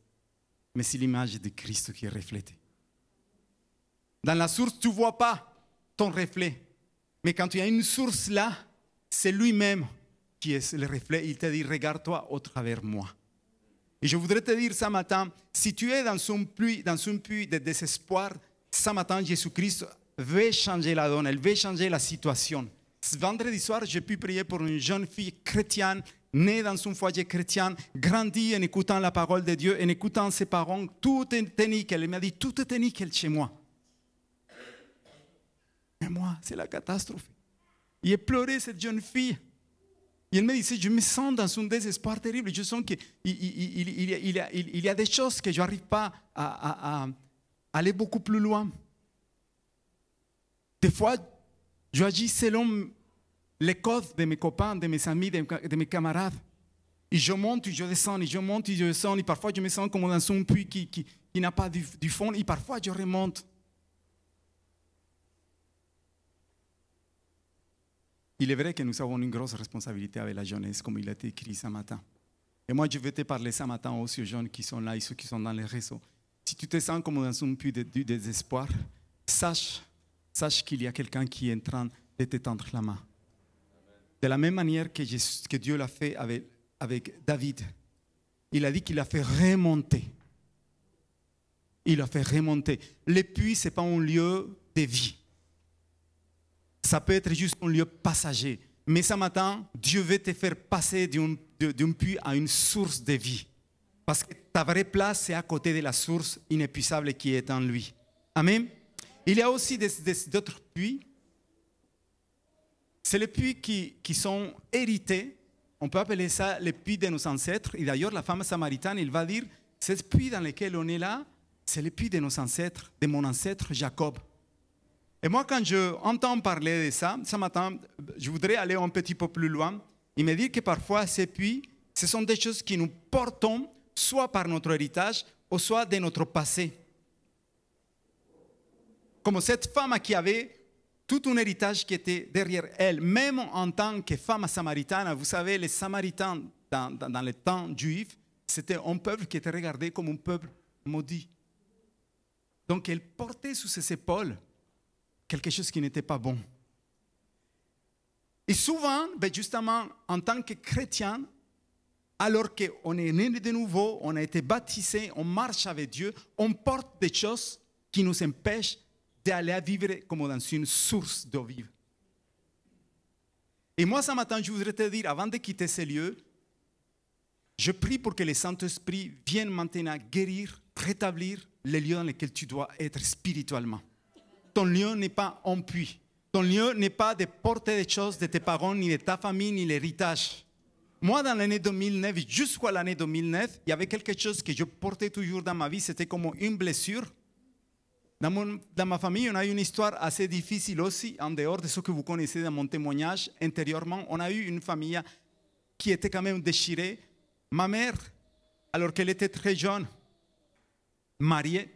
mais c'est l'image de Christ qui est reflétée. Dans la source, tu ne vois pas ton reflet, mais quand il y a une source là, c'est lui-même qui est le reflet. Il te dit, regarde-toi au travers moi. Et je voudrais te dire ce matin, si tu es dans un puits de désespoir, ce matin, Jésus-Christ veut changer la donne, elle veut changer la situation. Ce vendredi soir, j'ai pu prier pour une jeune fille chrétienne, née dans un foyer chrétien, grandie en écoutant la parole de Dieu, en écoutant ses parents. Tout était nickel. Elle m'a dit, tout était nickel chez moi. Mais moi, c'est la catastrophe. Il a pleuré, cette jeune fille. Et elle me disait, je me sens dans un désespoir terrible. Je sens qu'il y a des choses que je n'arrive pas à aller beaucoup plus loin. Des fois, je agis selon les codes de mes copains, de mes amis, de mes camarades. Et je monte et je descends, et je monte et je descends. Et parfois, je me sens comme dans un puits qui n'a pas du fond. Et parfois, je remonte. Il est vrai que nous avons une grosse responsabilité avec la jeunesse, comme il a été écrit ce matin. Et moi, je vais te parler ce matin aussi aux jeunes qui sont là et ceux qui sont dans les réseaux. Si tu te sens comme dans un puits de désespoir, sache qu'il y a quelqu'un qui est en train de te tendre la main. De la même manière que Dieu l'a fait avec David. Il a dit qu'il l'a fait remonter. Il l'a fait remonter. Le puits, ce n'est pas un lieu de vie. Ça peut être juste un lieu passager. Mais ce matin, Dieu veut te faire passer d'un puits à une source de vie. Parce que ta vraie place, c'est à côté de la source inépuisable qui est en lui. Amen. Il y a aussi d'autres puits. C'est les puits qui sont hérités. On peut appeler ça les puits de nos ancêtres. Et d'ailleurs, la femme samaritaine, il va dire, ce puits dans lequel on est là, c'est le puits de nos ancêtres, de mon ancêtre Jacob. Et moi, quand j'entends parler de ça, ce matin, je voudrais aller un petit peu plus loin et me dire que parfois, ces puits, ce sont des choses que nous portons soit par notre héritage ou soit de notre passé. Comme cette femme qui avait tout un héritage qui était derrière elle, même en tant que femme samaritaine. Vous savez, les Samaritains, dans le temps juif, c'était un peuple qui était regardé comme un peuple maudit. Donc, elle portait sous ses épaules quelque chose qui n'était pas bon. Et souvent, justement, en tant que chrétien, alors qu'on est né de nouveau, on a été baptisé, on marche avec Dieu, on porte des choses qui nous empêchent d'aller vivre comme dans une source d'eau vive. Et moi, ce matin, je voudrais te dire, avant de quitter ce lieu, je prie pour que le Saint-Esprit vienne maintenant guérir, rétablir les lieux dans lesquels tu dois être spirituellement. Ton lieu n'est pas un puits. Ton lieu n'est pas de porter des choses de tes parents, ni de ta famille, ni l'héritage. Moi, dans l'année 2009, jusqu'à l'année 2009, il y avait quelque chose que je portais toujours dans ma vie, c'était comme une blessure. Dans ma famille, on a eu une histoire assez difficile aussi, en dehors de ce que vous connaissez dans mon témoignage. Intérieurement, on a eu une famille qui était quand même déchirée. Ma mère, alors qu'elle était très jeune, mariée.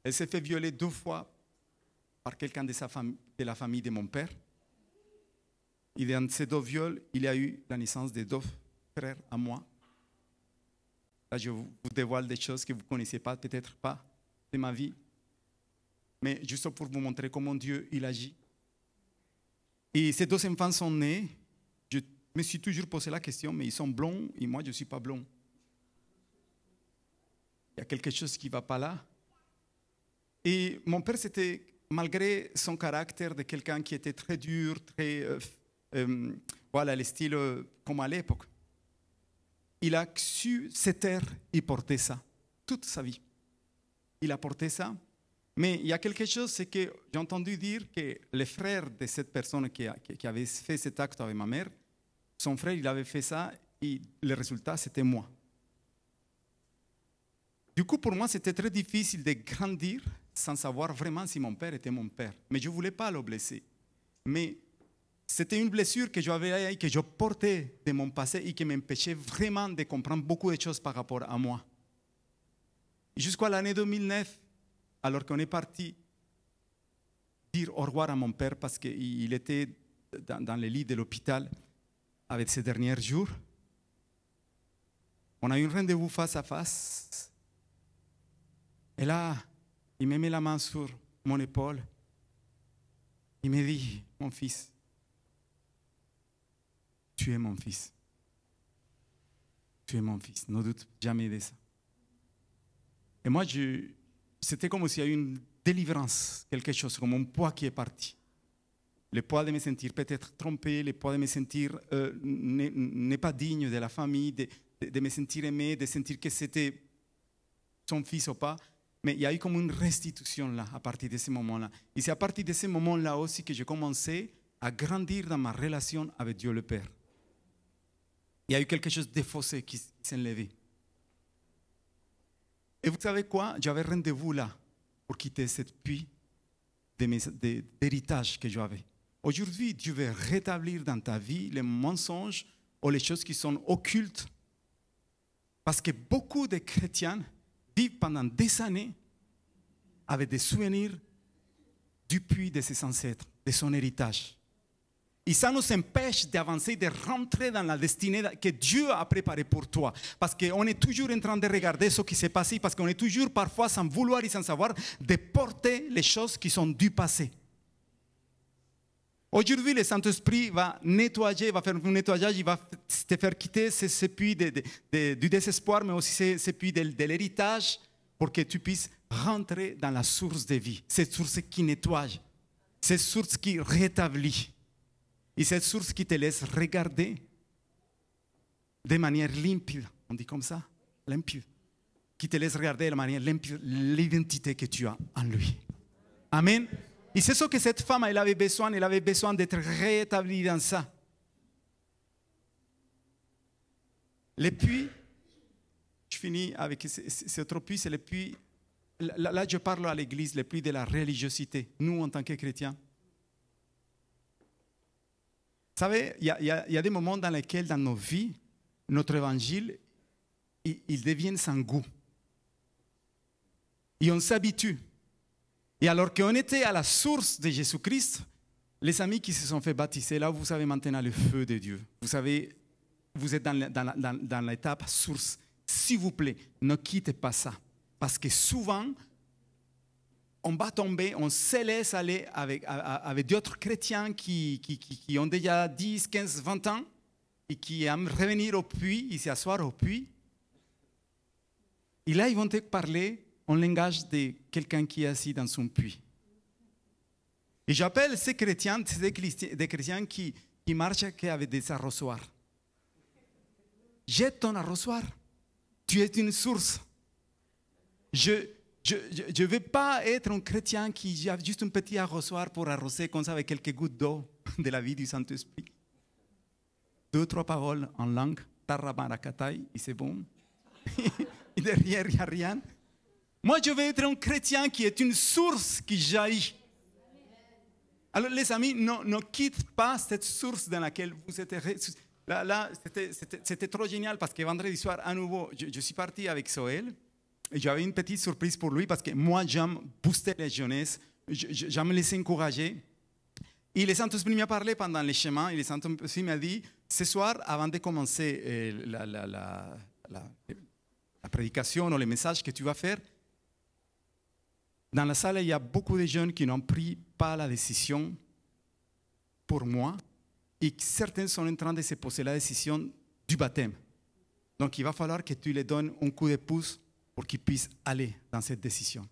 Elle s'est fait violer 2 fois par quelqu'un de la famille de mon père. Et dans ces 2 viols, il y a eu la naissance de 2 frères à moi. Là, je vous dévoile des choses que vous ne connaissez pas, peut-être pas, de ma vie. Mais juste pour vous montrer comment Dieu il agit. Et ces 2 enfants sont nés. Je me suis toujours posé la question, mais ils sont blonds et moi, je ne suis pas blond. Il y a quelque chose qui ne va pas là. Et mon père, c'était, malgré son caractère de quelqu'un qui était très dur, très, voilà, le style comme à l'époque, il a su se taire et porter ça toute sa vie. Il a porté ça. Mais il y a quelque chose, c'est que j'ai entendu dire que le frère de cette personne qui avait fait cet acte avec ma mère, son frère, il avait fait ça et le résultat, c'était moi. Du coup, pour moi, c'était très difficile de grandir sans savoir vraiment si mon père était mon père. Mais je ne voulais pas le blesser. Mais c'était une blessure que j'avais, que je portais de mon passé et qui m'empêchait vraiment de comprendre beaucoup de choses par rapport à moi. Jusqu'à l'année 2009, alors qu'on est parti dire au revoir à mon père parce qu'il était dans le lit de l'hôpital avec ses derniers jours, on a eu un rendez-vous face à face. Et là, il me met la main sur mon épaule. Il me dit, mon fils, tu es mon fils. Tu es mon fils, ne doute jamais de ça. Et moi, c'était comme s'il y avait une délivrance, quelque chose, comme un poids qui est parti. Le poids de me sentir peut-être trompé, le poids de me sentir n'est pas digne de la famille, de me sentir aimé, de sentir que c'était son fils ou pas. Mais il y a eu comme une restitution là, à partir de ce moment-là. Et c'est à partir de ce moment-là aussi que j'ai commencé à grandir dans ma relation avec Dieu le Père. Il y a eu quelque chose de faussé qui s'est levé. Et vous savez quoi? J'avais rendez-vous là pour quitter cette puits d'héritage que j'avais. Aujourd'hui, Dieu veut rétablir dans ta vie les mensonges ou les choses qui sont occultes. Parce que beaucoup de chrétiens vivent pendant des années avec des souvenirs du puits de ses ancêtres, de son héritage. Et ça nous empêche d'avancer, de rentrer dans la destinée que Dieu a préparée pour toi. Parce qu'on est toujours en train de regarder ce qui s'est passé, parce qu'on est toujours parfois sans vouloir et sans savoir de porter les choses qui sont du passé. Aujourd'hui, le Saint-Esprit va nettoyer, va faire un nettoyage, il va te faire quitter ce puits du désespoir, mais aussi ce puits de l'héritage, pour que tu puisses rentrer dans la source de vie. Cette source qui nettoie, cette source qui rétablit. Et cette source qui te laisse regarder de manière limpide, on dit comme ça, limpide, qui te laisse regarder de manière limpide l'identité que tu as en lui. Amen. Et c'est ce que cette femme, elle avait besoin d'être rétablie dans ça. Le puits, je finis avec ce autre puits, c'est le puits, là je parle à l'église, le puits de la religiosité, nous en tant que chrétiens. Vous savez, il y a des moments dans lesquels, dans nos vies, notre évangile, il devient sans goût. Et on s'habitue. Et alors qu'on était à la source de Jésus-Christ, les amis qui se sont fait baptiser, là, vous avez maintenant le feu de Dieu. Vous savez, vous êtes dans l'étape source. S'il vous plaît, ne quittez pas ça. Parce que souvent, on va tomber, on se laisse aller avec d'autres chrétiens qui ont déjà 10, 15, 20 ans et qui aiment revenir au puits et s'asseoir au puits. Et là, ils vont te parler en langage de quelqu'un qui est assis dans son puits. Et j'appelle ces chrétiens, des chrétiens qui marchent avec des arrosoirs. Jette ton arrosoir. Tu es une source. Je ne veux pas être un chrétien qui a juste un petit arrosoir pour arroser comme ça avec quelques gouttes d'eau de la vie du Saint-Esprit. 2, 3 paroles en langue, tarabarakatai, et c'est bon. Et derrière, il n'y a rien. Moi, je veux être un chrétien qui est une source qui jaillit. Alors, les amis, ne quittez pas cette source dans laquelle vous êtes. Là c'était trop génial parce que vendredi soir, à nouveau, je suis parti avec Soël. j'avais une petite surprise pour lui parce que moi, j'aime booster la jeunesse, j'aime me laisser encourager. Et le Saint-Esprit m'a parlé pendant le chemin, et le Saint-Esprit m'a dit, ce soir, avant de commencer la prédication ou le message que tu vas faire, dans la salle, il y a beaucoup de jeunes qui n'ont pris pas la décision pour moi, et certains sont en train de se poser la décision du baptême. Donc, il va falloir que tu les donnes un coup de pouce pour qu'ils puissent aller dans cette décision.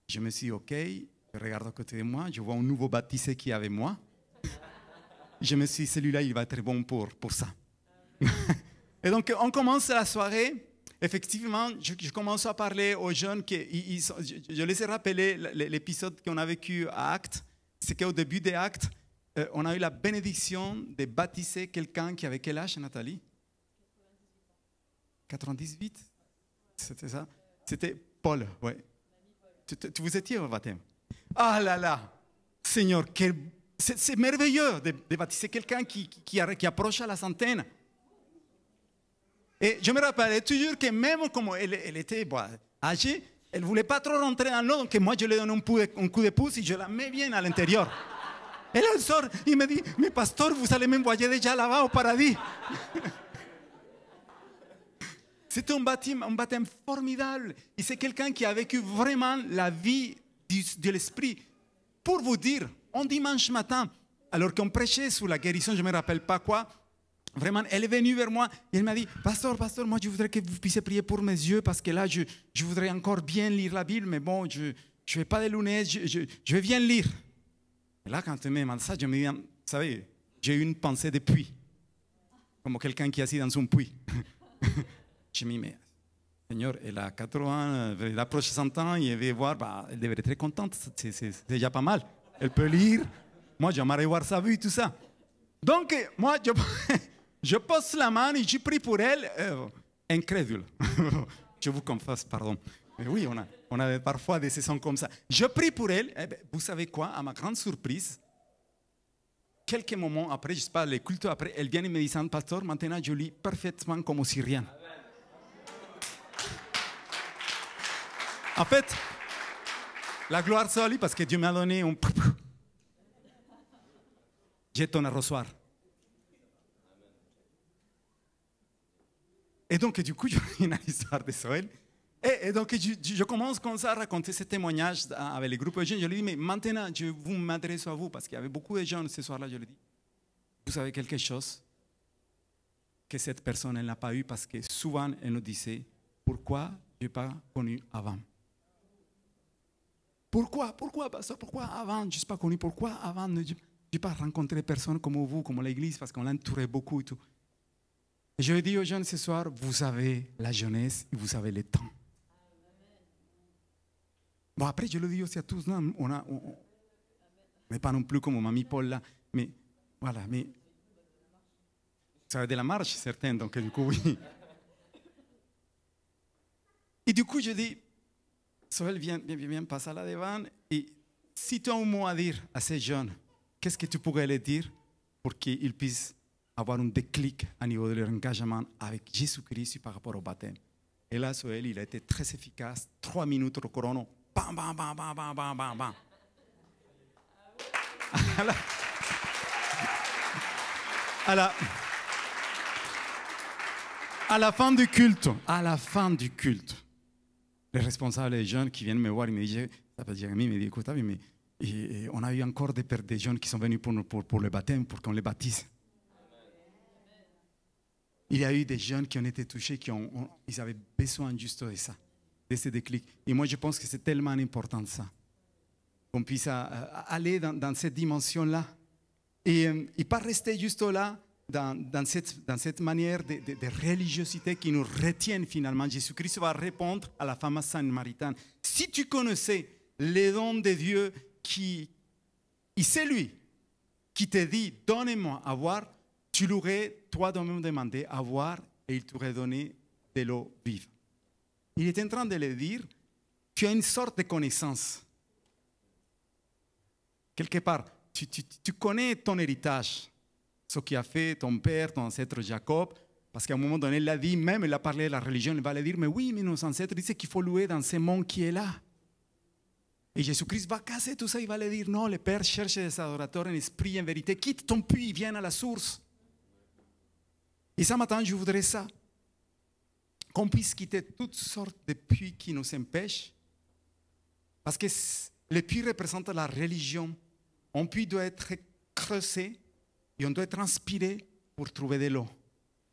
Je me suis dit, OK, je regarde à côté de moi, je vois un nouveau baptisé qui est avec moi. Je me suis dit, celui-là, il va être bon pour ça. Et donc, on commence la soirée. Effectivement, je commence à parler aux jeunes. Je les ai rappelé l'épisode qu'on a vécu à Actes. C'est qu'au début des Actes, on a eu la bénédiction de baptiser quelqu'un qui avait quel âge, Nathalie? 98? C'était ça? C'était Paul, oui. Vous étiez au baptême? Ah là là! Seigneur, c'est merveilleux de baptiser quelqu'un qui approche à la centaine. Et je me rappelle toujours que même comme elle était âgée, elle ne voulait pas trop rentrer dans l'eau, donc moi je lui donne un coup de pouce et je la mets bien à l'intérieur. Et là, elle sort, il me dit, mais pasteur, vous allez m'envoyer déjà là-bas au paradis. C'était un baptême formidable. Et c'est quelqu'un qui a vécu vraiment la vie de l'esprit. Pour vous dire, un dimanche matin, alors qu'on prêchait sur la guérison, je ne me rappelle pas quoi, vraiment, elle est venue vers moi et elle m'a dit, pasteur, moi je voudrais que vous puissiez prier pour mes yeux parce que là, je voudrais encore bien lire la Bible, mais bon, je ne vais pas de lunettes, je vais bien lire. Et là, quand elle m'a demandé ça, je me dis, vous savez, j'ai eu une pensée de puits, comme quelqu'un qui est assis dans un puits. Je me dis, mais Seigneur, elle a 80 ans, elle approche 100 ans, et elle va voir, elle devrait être très contente, c'est déjà pas mal. Elle peut lire, moi j'aimerais voir sa vue et tout ça. Donc, moi, je pose la main et je prie pour elle, incrédule. Je vous confesse, pardon. Mais oui, on a parfois des sessions comme ça. Je prie pour elle, vous savez quoi, à ma grande surprise, quelques moments après, je ne sais pas, les cultes après, elle vient et me dit, pasteur, maintenant je lis parfaitement comme si rien. En fait, la gloire soit à lui parce que Dieu m'a donné un... J'ai ton arrosoir. Et donc, du coup, j'ai une histoire de Soël. Et donc, je commence comme ça à raconter ce témoignage avec les groupes de jeunes. Je lui dis, mais maintenant, je vous m'adresse à vous parce qu'il y avait beaucoup de jeunes ce soir-là. Je lui dis, vous savez quelque chose que cette personne elle n'a pas eu parce que souvent, elle nous disait, pourquoi je n'ai pas connu avant? Pourquoi, pasteur, pourquoi avant? Je ne suis pas connu. Pourquoi avant? Je n'ai pas rencontré personne comme vous, comme l'église, parce qu'on l'entourait beaucoup et tout. Et je dis aux jeunes ce soir, vous avez la jeunesse et vous avez le temps. Bon, après, je le dis aussi à tous, non, mais pas non plus comme mamie Paul là, mais voilà, mais ça va de la marche, certains, donc du coup, oui. Et du coup, je dis, Soël, viens, passe là devant, et si tu as un mot à dire à ces jeunes, qu'est-ce que tu pourrais leur dire pour qu'ils puissent avoir un déclic à niveau de leur engagement avec Jésus-Christ par rapport au baptême? Et là, Soël, il a été très efficace, 3 minutes au chrono, bam, bam, bam, bam, bam, bam, bam, bam. À la fin du culte, les responsables des jeunes qui viennent me voir, ils me disent, ça peut dire Jérémie, me dit, écoute, mais on a eu encore des jeunes qui sont venus pour le baptême, pour qu'on les baptise. Il y a eu des jeunes qui ont été touchés, ils avaient besoin juste de ça, de ce déclic. Et moi, je pense que c'est tellement important ça, qu'on puisse aller dans cette dimension-là et pas rester juste là, dans cette manière de religiosité qui nous retienne finalement. Jésus-Christ va répondre à la femme samaritaine. Si tu connaissais les dons de Dieu, et c'est lui qui te dit, donnez-moi à boire, tu l'aurais toi-même demandé à boire et il t'aurait donné de l'eau vive. Il est en train de le dire, tu as une sorte de connaissance. Quelque part, tu connais ton héritage, ce qu'a fait ton père, ton ancêtre Jacob, Parce qu'à un moment donné, il a dit, même il a parlé de la religion, il va lui dire, mais oui, mais nos ancêtres disaient qu'il faut louer dans ce monde qui est là. Et Jésus-Christ va casser tout ça, il va lui dire, non, le Père cherche des adorateurs en esprit et en vérité, quitte ton puits, viens à la source. Et ce matin, je voudrais ça, qu'on puisse quitter toutes sortes de puits qui nous empêchent, parce que le puits représente la religion. Un puits doit être creusé et on doit transpirer pour trouver de l'eau.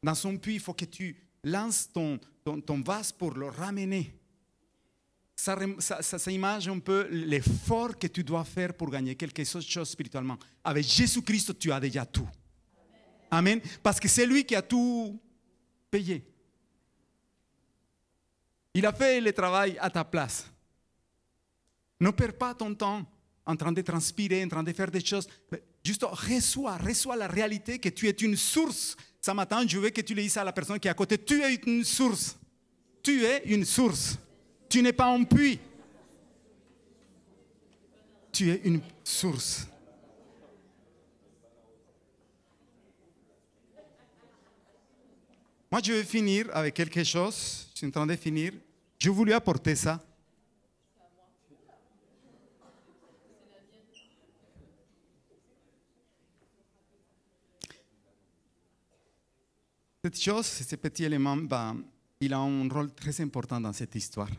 Dans son puits, il faut que tu lances ton vase pour le ramener. Ça imagine un peu l'effort que tu dois faire pour gagner quelque chose spirituellement. Avec Jésus-Christ, tu as déjà tout. Amen. Parce que c'est lui qui a tout payé. Il a fait le travail à ta place. Ne perds pas ton temps en train de transpirer, en train de faire des choses. Juste reçois la réalité que tu es une source. Ce matin, je veux que tu le dises à la personne qui est à côté. Tu es une source. Tu es une source. Tu n'es pas un puits. Tu es une source. Moi, je vais finir avec quelque chose. Je suis en train de finir. Je voulais apporter ça. Cette chose, ce petit élément, il a un rôle très important dans cette histoire.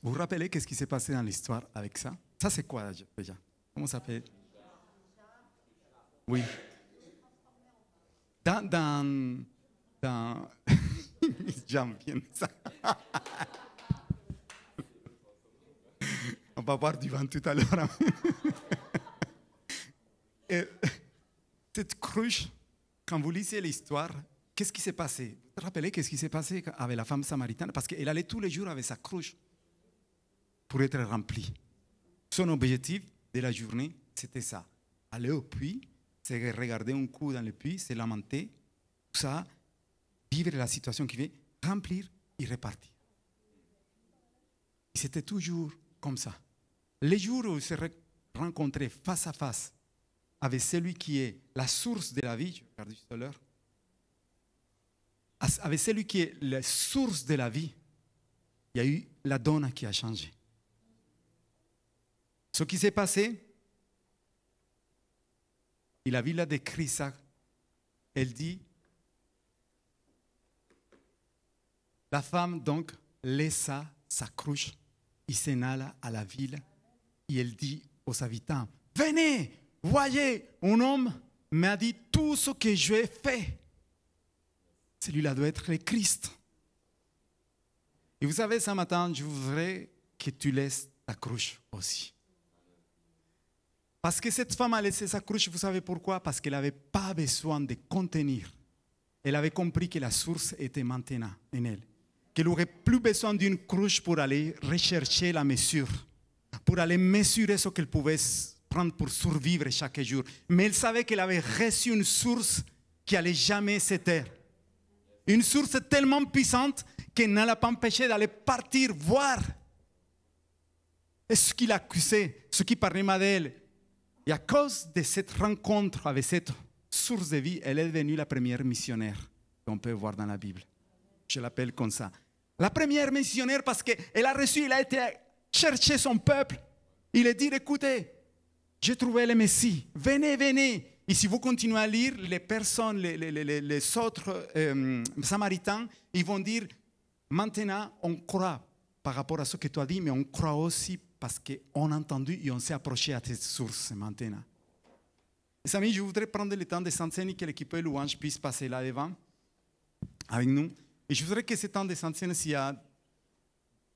Vous vous rappelez qu'est-ce qui s'est passé dans l'histoire avec ça? Ça, c'est quoi déjà? Comment ça s'appelle? Oui. J'aime bien ça. On va boire du vin tout à l'heure. Cette cruche, quand vous lisez l'histoire, qu'est-ce qui s'est passé? Vous vous rappelez qu'est-ce qui s'est passé avec la femme samaritaine? Parce qu'elle allait tous les jours avec sa cruche pour être remplie. Son objectif de la journée, c'était ça. Aller au puits, se regarder un coup dans le puits, se lamenter, tout ça, vivre la situation qui vient, remplir et repartir. Et c'était toujours comme ça. Les jours où ils se rencontraient face à face avec celui qui est la source de la vie, je regardais tout à l'heure, avec celui qui est la source de la vie, il y a eu la donne qui a changé. Ce qui s'est passé, et la Bible a décrit ça, elle dit, la femme donc laissa sa cruche et s'en alla à la ville et elle dit aux habitants, venez, voyez, un homme m'a dit tout ce que j'ai fait. Celui-là doit être le Christ. Et vous savez, ce matin, je voudrais que tu laisses ta cruche aussi. Parce que cette femme a laissé sa cruche, vous savez pourquoi? Parce qu'elle n'avait pas besoin de contenir. Elle avait compris que la source était maintenant en elle. Qu'elle n'aurait plus besoin d'une cruche pour aller rechercher la mesure, pour aller mesurer ce qu'elle pouvait prendre pour survivre chaque jour. Mais elle savait qu'elle avait reçu une source qui n'allait jamais s'éteindre. Une source tellement puissante qu'elle ne l'a pas empêché d'aller partir voir. Et ce qui l'accusait, ce qui parlait mal d'elle. Et à cause de cette rencontre avec cette source de vie, elle est devenue la première missionnaire qu'on peut voir dans la Bible. Je l'appelle comme ça. La première missionnaire parce qu'elle a reçu, elle a été chercher son peuple. Il a dit, écoutez, j'ai trouvé le Messie, venez, venez. Et si vous continuez à lire, les personnes, les autres Samaritains, ils vont dire, maintenant on croit par rapport à ce que tu as dit, mais on croit aussi parce qu'on a entendu et on s'est approché à cette source maintenant. Mes amis, je voudrais prendre le temps de s'enseigner que l'équipe de louange puisse passer là devant avec nous. Et je voudrais que ce temps de s'enseigner, s'il y a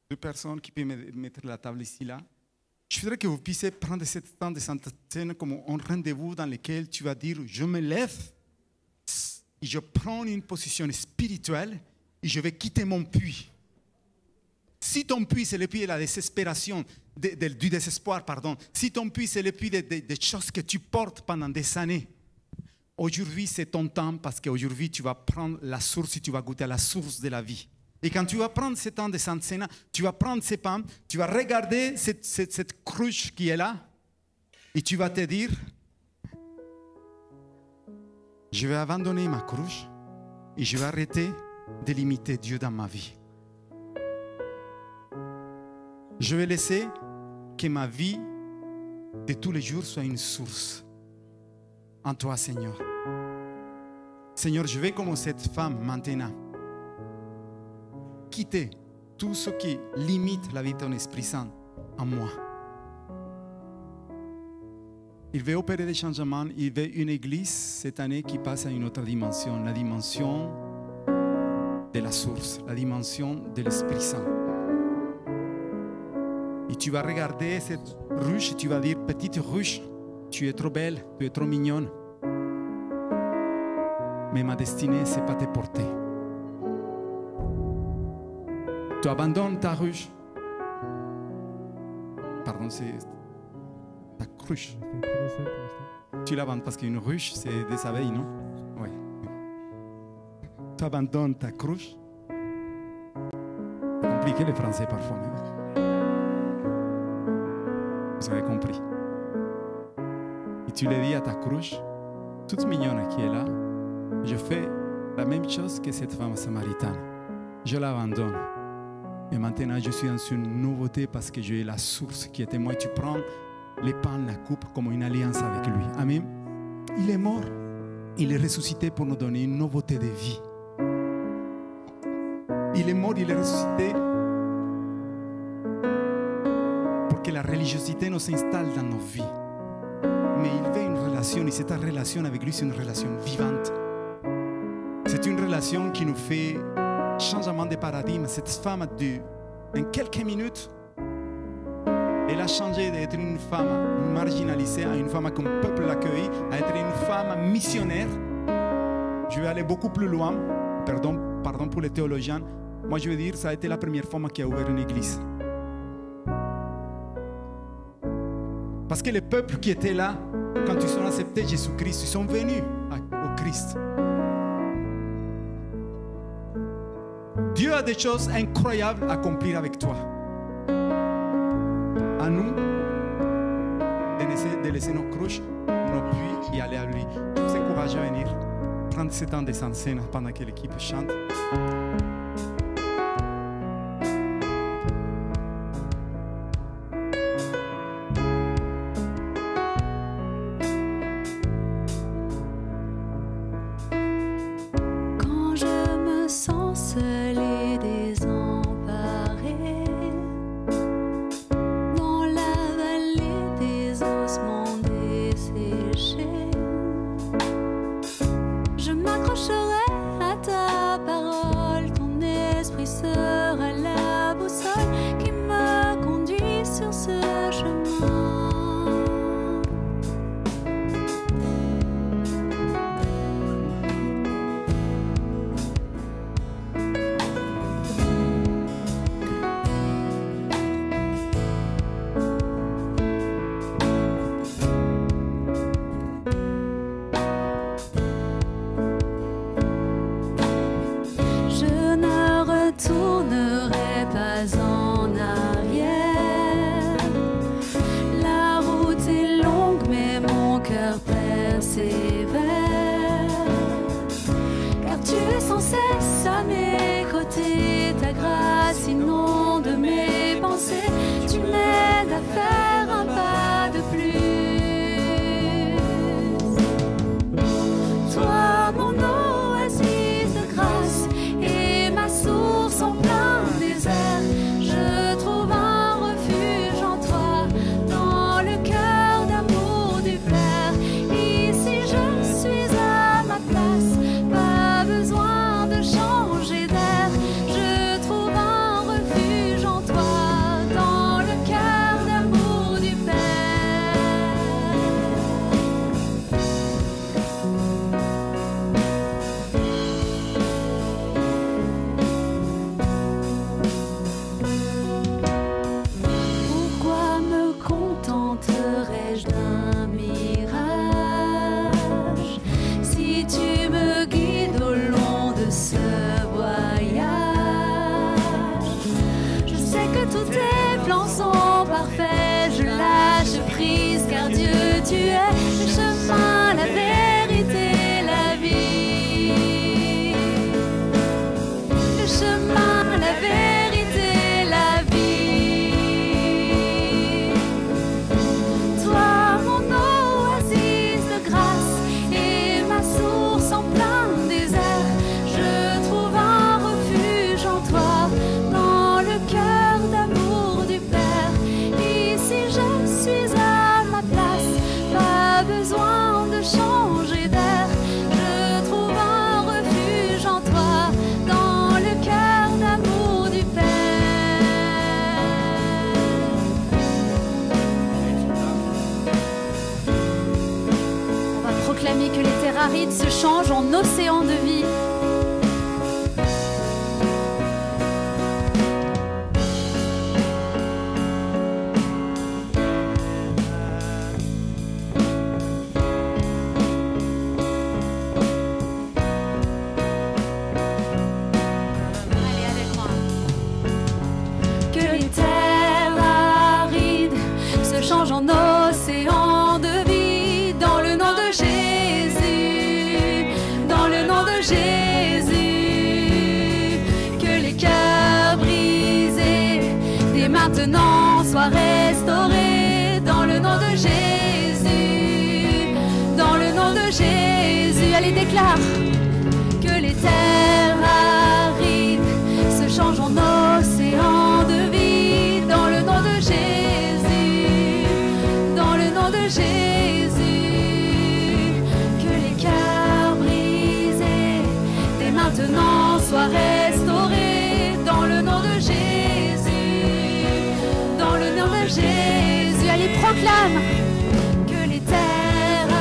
deux personnes qui peuvent mettre la table ici, là, je voudrais que vous puissiez prendre ce temps de s'enseigner comme un rendez-vous dans lequel tu vas dire, je me lève et je prends une position spirituelle et je vais quitter mon puits. Si ton puits, c'est le puits de la désespération, du désespoir, pardon. Si ton puits, c'est le puits des choses que tu portes pendant des années. Aujourd'hui, c'est ton temps parce qu'aujourd'hui, tu vas prendre la source et tu vas goûter à la source de la vie. Et quand tu vas prendre ce temps de s'enseigner, tu vas prendre ces pains, tu vas regarder cette cruche qui est là et tu vas te dire, Je vais abandonner ma croix et je vais arrêter de limiter Dieu dans ma vie. Je vais laisser que ma vie de tous les jours soit une source en toi, Seigneur. Seigneur, je vais comme cette femme maintenant quitter tout ce qui limite la vie de ton Esprit Saint en moi. Il veut opérer des changements. Il veut une église cette année qui passe à une autre dimension, la dimension de la source, la dimension de l'Esprit Saint. Et tu vas regarder cette ruche et tu vas dire, petite ruche, tu es trop belle, tu es trop mignonne. Mais ma destinée, ce n'est pas te porter. Tu abandonnes ta ruche. Pardon, c'est ta cruche. Tu l'abandonnes parce qu'une ruche, c'est des abeilles, non? Oui. Tu abandonnes ta cruche. C'est compliqué le français parfois. Mais... vous avez compris. Et tu le dis à ta cruche, toute mignonne qui est là, je fais la même chose que cette femme samaritaine. Je l'abandonne. Et maintenant, je suis dans une nouveauté parce que j'ai la source qui était moi. Et tu prends les pains, la coupe comme une alliance avec lui. Amen. Il est mort. Il est ressuscité pour nous donner une nouveauté de vie. Il est mort, il est ressuscité pour que la religiosité nous s'installe dans nos vies. Mais il veut une relation et cette relation avec lui, c'est une relation vivante. C'est une relation qui nous fait changement de paradigme. Cette femme, en quelques minutes, elle a changé d'être une femme marginalisée à une femme qu'un peuple l'accueille, à être une femme missionnaire. Je vais aller beaucoup plus loin. Pardon pour les théologiens. Moi, je veux dire, ça a été la première femme qui a ouvert une église. Parce que les peuples qui étaient là, quand ils ont accepté Jésus-Christ, ils sont venus au Christ. Dieu a des choses incroyables à accomplir avec toi. À nous de laisser nos cruches, nos puits et aller à lui. Je vous encourage à venir prendre ce temps de scène pendant que l'équipe chante. Quand je me sens seule et désemparée, dans la vallée des ossements desséchés, je m'accrocherai à ta parole, ton esprit sera la boussole qui me conduit sur ce chemin. Je ne retournerai pas en arrière. La route est longue, mais mon cœur persévère. Car tu es sans cesse à mes côtés. Ta grâce inonde mes pensées. Tu m'aides à faire un pas de plus. Toi, mon oasis de grâce et ma source en plein aride se change en océan de vie. Océan de vie dans le nom de Jésus, dans le nom de Jésus, que les cœurs brisés dès maintenant soient restaurés dans le nom de Jésus, dans le nom de Jésus. Allez, déclare que les terres arides se changent en océan de vie dans le nom de Jésus. Jésus, que les cœurs brisés dès maintenant soient restaurés dans le nom de Jésus, dans le nom de Jésus. Allez, proclame que les terres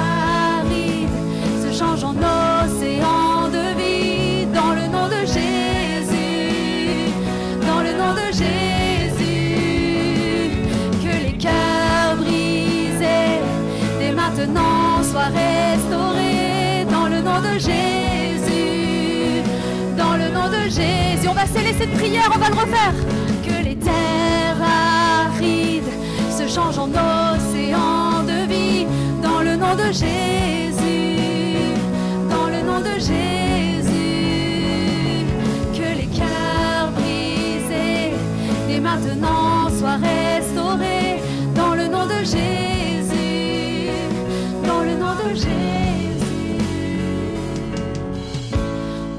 arides se changent en océan de vie dans le nom de Jésus, dans le nom de Jésus, que les cœurs brisés maintenant soient restaurés dans le nom de Jésus, dans le nom de Jésus. On va sceller cette prière, on va le refaire. Que les terres arides se changent en océan de vie dans le nom de Jésus, dans le nom de Jésus. Que les cœurs brisés dès maintenant soient restaurés dans le nom de Jésus. Jésus,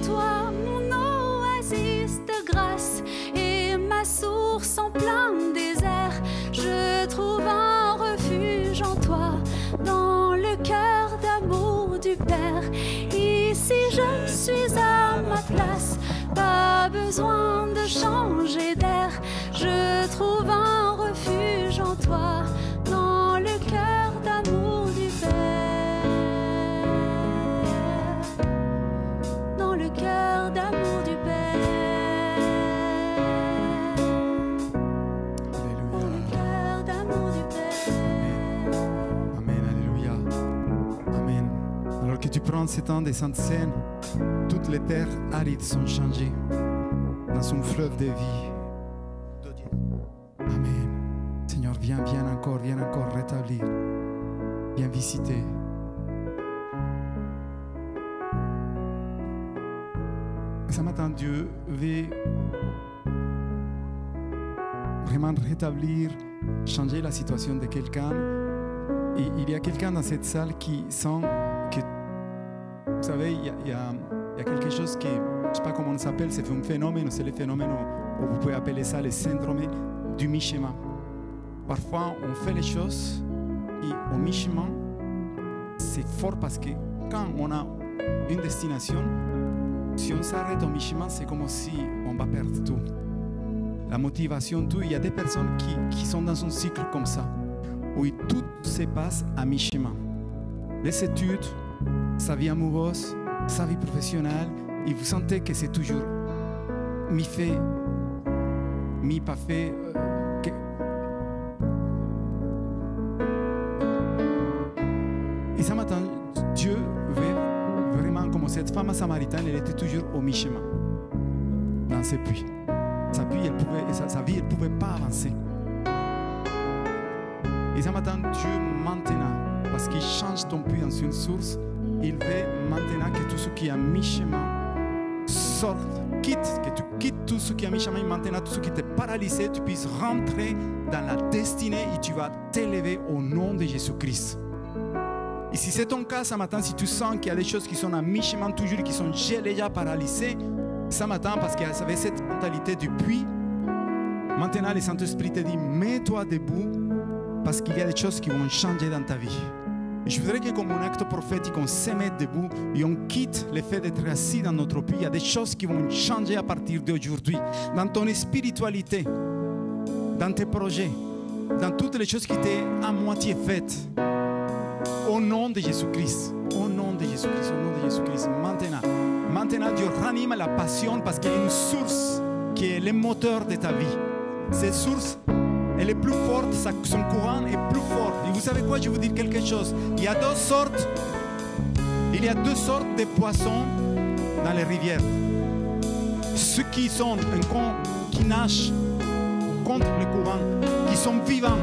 toi mon oasis de grâce et ma source en plein désert, je trouve un refuge en toi, dans le cœur d'amour du Père. Ici je suis à ma place, pas besoin de changer d'air, je trouve un refuge en toi, dans le cœur d'amour du Père. Le cœur d'amour du Père. Alléluia. Le cœur d'amour du Père. Amen. Alléluia. Amen. Alors que tu prends ce temps des saintes scènes, toutes les terres arides sont changées dans son fleuve de vie. Amen. Seigneur, viens encore rétablir. Viens visiter. Ce matin, Dieu veut vraiment rétablir, changer la situation de quelqu'un. Et il y a quelqu'un dans cette salle qui sent que, vous savez, il y a quelque chose qui, je ne sais pas comment on s'appelle, c'est un phénomène, c'est le phénomène, ou vous pouvez appeler ça le syndrome du mi-chemin. Parfois, on fait les choses et au mi-chemin, c'est fort parce que quand on a une destination, si on s'arrête au mi-chemin, c'est comme si on va perdre tout. La motivation, tout. Il y a des personnes qui sont dans un cycle comme ça, où tout se passe à mi-chemin. Les études, sa vie amoureuse, sa vie professionnelle, et vous sentez que c'est toujours mi-fait, mi-pas fait. Et ce matin, Dieu veut vraiment, comme cette femme samaritaine, elle était toujours au mi-chemin dans ses puits. Sa vie, elle ne pouvait pas avancer. Et ce matin, Dieu maintenant, parce qu'il change ton puits dans une source, il veut maintenant que tout ce qui est à mi-chemin sorte, que tu quittes tout ce qui est à mi-chemin, maintenant tout ce qui t'est paralysé, tu puisses rentrer dans la destinée et tu vas t'élever au nom de Jésus-Christ. Et si c'est ton cas ce matin, si tu sens qu'il y a des choses qui sont à mi-chemin toujours, qui sont déjà paralysées, ce matin, parce qu'il y avait cette mentalité du puits, maintenant le Saint-Esprit te dit, mets-toi debout, parce qu'il y a des choses qui vont changer dans ta vie. Et je voudrais que comme un acte prophétique, on se mette debout et on quitte le fait d'être assis dans notre puits. Il y a des choses qui vont changer à partir d'aujourd'hui, dans ton spiritualité, dans tes projets, dans toutes les choses qui étaient à moitié faites. Au nom de Jésus-Christ, au nom de Jésus-Christ. Jésus-Christ, au nom de Jésus-Christ. Maintenant, Dieu ranime la passion parce qu'il y a une source qui est le moteur de ta vie. Cette source, elle est plus forte, son courant est plus fort. Et vous savez quoi, je vais vous dire quelque chose. Il y a deux sortes de poissons dans les rivières. Ceux qui nagent contre le courant, qui sont vivants.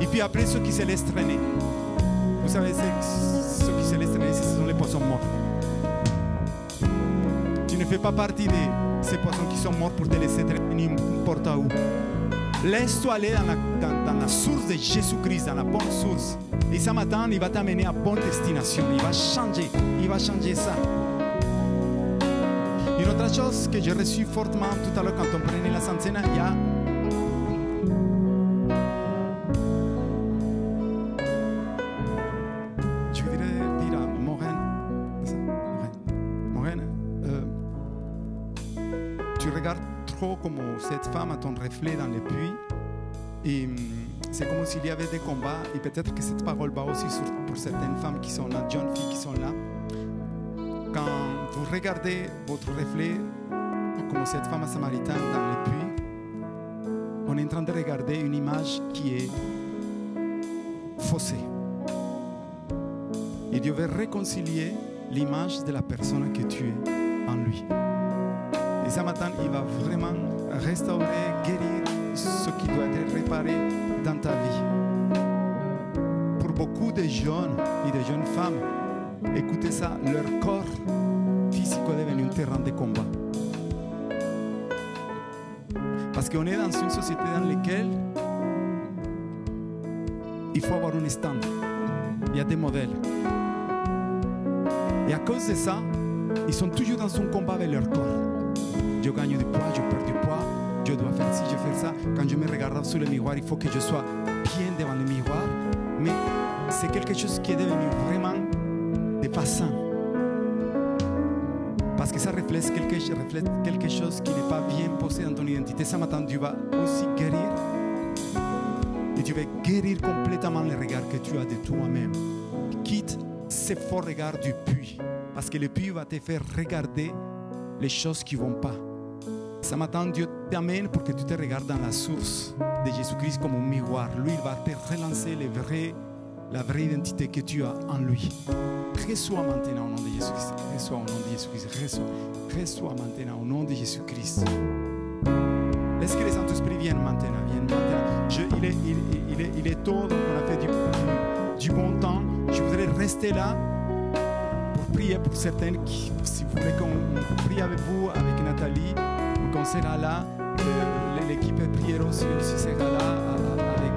Et puis après, ceux qui se laissent traîner. Vous savez, ceux qui se laissent traîner, ce sont les poissons morts. Tu ne fais pas partie de ces poissons qui sont morts pour te laisser traîner n'importe où. Laisse-toi aller dans la source de Jésus-Christ, dans la bonne source. Et ce matin, il va t'amener à bonne destination. Il va changer ça. Une autre chose que j'ai reçue fortement tout à l'heure quand on prenait la Sainte Cena, il y a je voudrais dire à Maureen, tu regardes trop comme cette femme a ton reflet dans le puits et c'est comme s'il y avait des combats et peut-être que cette parole va aussi pour certaines femmes qui sont là, jeunes filles qui sont là. Quand vous regardez votre reflet comme cette femme samaritaine dans le puits, on est en train de regarder une image qui est faussée. Et Dieu veut réconcilier l'image de la personne que tu es en lui. Et ce matin, il va vraiment restaurer, guérir ce qui doit être réparé dans ta vie. Pour beaucoup de jeunes et de jeunes femmes, écoutez ça, leur corps physique est devenu un terrain de combat. Parce qu'on est dans une société dans laquelle il faut avoir un standard. Il y a des modèles. Et à cause de ça, ils sont toujours dans un combat avec leur corps. Je gagne du poids, je perds du poids, je dois faire ci, je dois faire ça. Quand je me regarde sur le miroir, il faut que je sois bien devant le miroir. Mais c'est quelque chose qui est devenu vraiment de pas sain. Parce que ça reflète quelque chose qui n'est pas bien posé dans ton identité. Ce matin, tu vas aussi guérir. Et tu vas guérir complètement le regard que tu as de toi-même. Quitte ces faux regards du puits. Parce que le puits va te faire regarder les choses qui ne vont pas. Ce matin, Dieu t'amène pour que tu te regardes dans la source de Jésus-Christ comme un miroir. Lui, il va te relancer la vraie identité que tu as en lui. Reçois maintenant au nom de Jésus-Christ. Reçois au nom de Jésus-Christ. Reçois maintenant au nom de Jésus-Christ. Laisse que le Saint-Esprit vienne maintenant. Il est tôt, donc on a fait du bon temps. Je voudrais rester là pour prier pour certaines qui, si vous voulez qu'on prie avec vous, avec Nathalie, qu'on sera là. L'équipe prière aussi sera là avec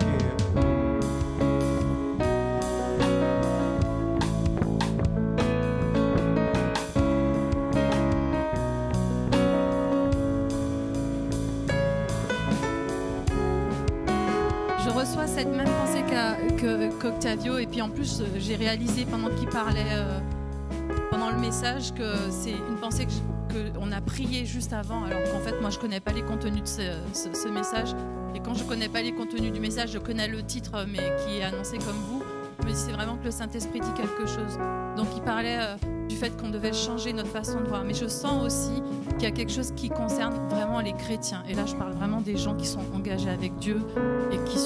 cette même pensée qu'Octavio, et puis en plus j'ai réalisé pendant qu'il parlait pendant le message que c'est une pensée qu'on a priée juste avant, alors qu'en fait moi je connais pas les contenus de ce message, et quand je connais pas les contenus du message, je connais le titre mais qui est annoncé comme vous, je me dis c'est vraiment que le Saint-Esprit dit quelque chose. Donc il parlait du fait qu'on devait changer notre façon de voir, mais je sens aussi qu'il y a quelque chose qui concerne vraiment les chrétiens, et là je parle vraiment des gens qui sont engagés avec Dieu et qui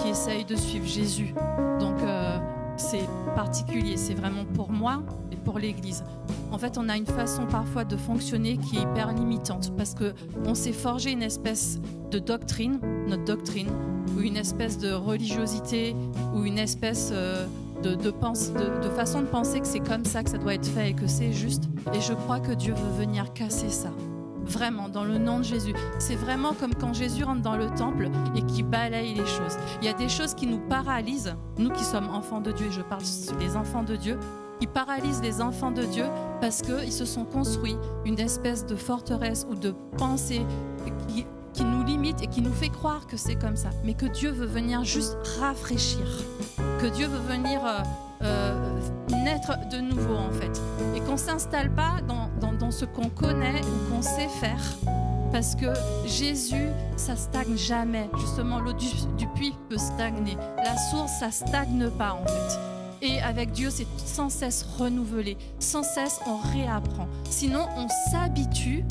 essayent de suivre Jésus. Donc c'est particulier, c'est vraiment pour moi et pour l'Église. En fait, on a une façon parfois de fonctionner qui est hyper limitante, parce qu'on s'est forgé une espèce de doctrine, notre doctrine, ou une espèce de religiosité, ou une espèce de façon de penser que c'est comme ça que ça doit être fait et que c'est juste. Et je crois que Dieu veut venir casser ça. Vraiment, dans le nom de Jésus. C'est vraiment comme quand Jésus rentre dans le temple et qui balaye les choses. Il y a des choses qui nous paralysent, nous qui sommes enfants de Dieu, et je parle des enfants de Dieu, ils paralysent les enfants de Dieu parce qu'ils se sont construits une espèce de forteresse ou de pensée qui nous limite et qui nous fait croire que c'est comme ça. Mais que Dieu veut venir juste rafraîchir, que Dieu veut venir naître de nouveau en fait. Et qu'on ne s'installe pas dans ce qu'on connaît ou qu'on sait faire. Parce que Jésus, ça stagne jamais. Justement, l'eau du puits peut stagner. La source, ça stagne pas en fait. Et avec Dieu, c'est sans cesse renouvelé. Sans cesse, on réapprend. Sinon, on s'habitue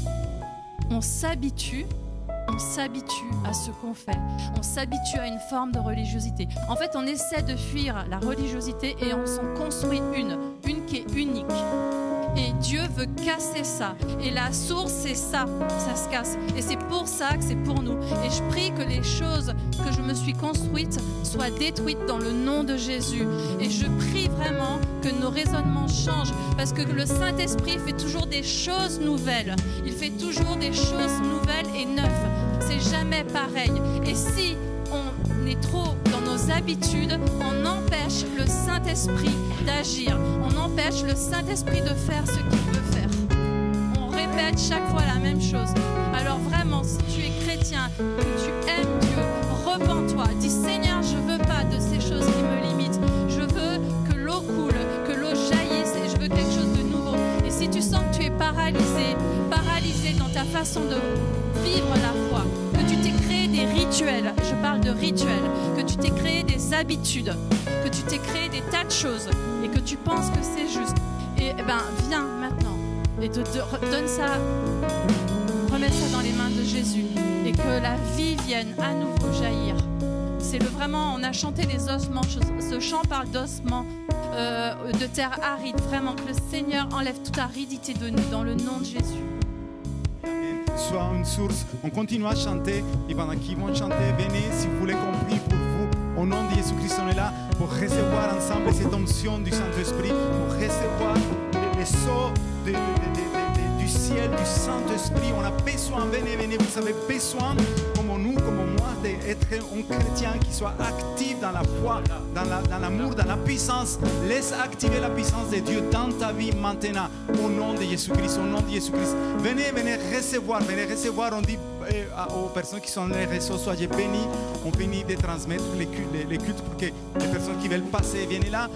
à ce qu'on fait. On s'habitue à une forme de religiosité. En fait, on essaie de fuir la religiosité et on s'en construit une qui est unique. Et Dieu veut casser ça. Et la source, c'est ça. Ça se casse. Et c'est pour ça que c'est pour nous. Et je prie que les choses que je me suis construites soient détruites dans le nom de Jésus. Et je prie vraiment que nos raisonnements changent. Parce que le Saint-Esprit fait toujours des choses nouvelles. Il fait toujours des choses nouvelles et neuves. C'est jamais pareil. Et si on est trop dans nos habitudes, on empêche le Saint-Esprit d'agir. On empêche le Saint-Esprit de faire ce qu'il veut faire. On répète chaque fois la même chose. Alors vraiment, si tu es chrétien, que tu aimes Dieu, repens-toi. Dis Seigneur, je veux pas de ces choses qui me limitent. Je veux que l'eau coule, que l'eau jaillisse et je veux quelque chose de nouveau. Et si tu sens que tu es paralysé dans ta façon de vivre la foi, que tu t'es créé des rituels, je parle de rituels, que tu t'es créé des habitudes, que tu t'es créé des tas de choses et que tu penses que c'est juste, et ben viens maintenant et donne ça, remets ça dans les mains de Jésus et que la vie vienne à nouveau jaillir. C'est vraiment, on a chanté des ossements, ce chant parle d'ossements, de terre aride, vraiment que le Seigneur enlève toute aridité de nous dans le nom de Jésus. Soit une source. On continue à chanter et pendant qu'ils vont chanter, venez si vous voulez qu'on prie pour vous. Au nom de Jésus-Christ, on est là pour recevoir ensemble cette onction du Saint-Esprit, pour recevoir les sauts du ciel, du Saint-Esprit. On a besoin, venez, vous avez besoin, comme nous, comme moi, d'être un chrétien qui soit actif dans la foi, dans l'amour, dans la puissance. Laisse activer la puissance de Dieu dans ta vie maintenant, au nom de Jésus-Christ, au nom de Jésus-Christ. Venez recevoir. On dit aux personnes qui sont dans les réseaux, soyez bénis. On finit de transmettre les cultes pour que les personnes qui veulent passer viennent là.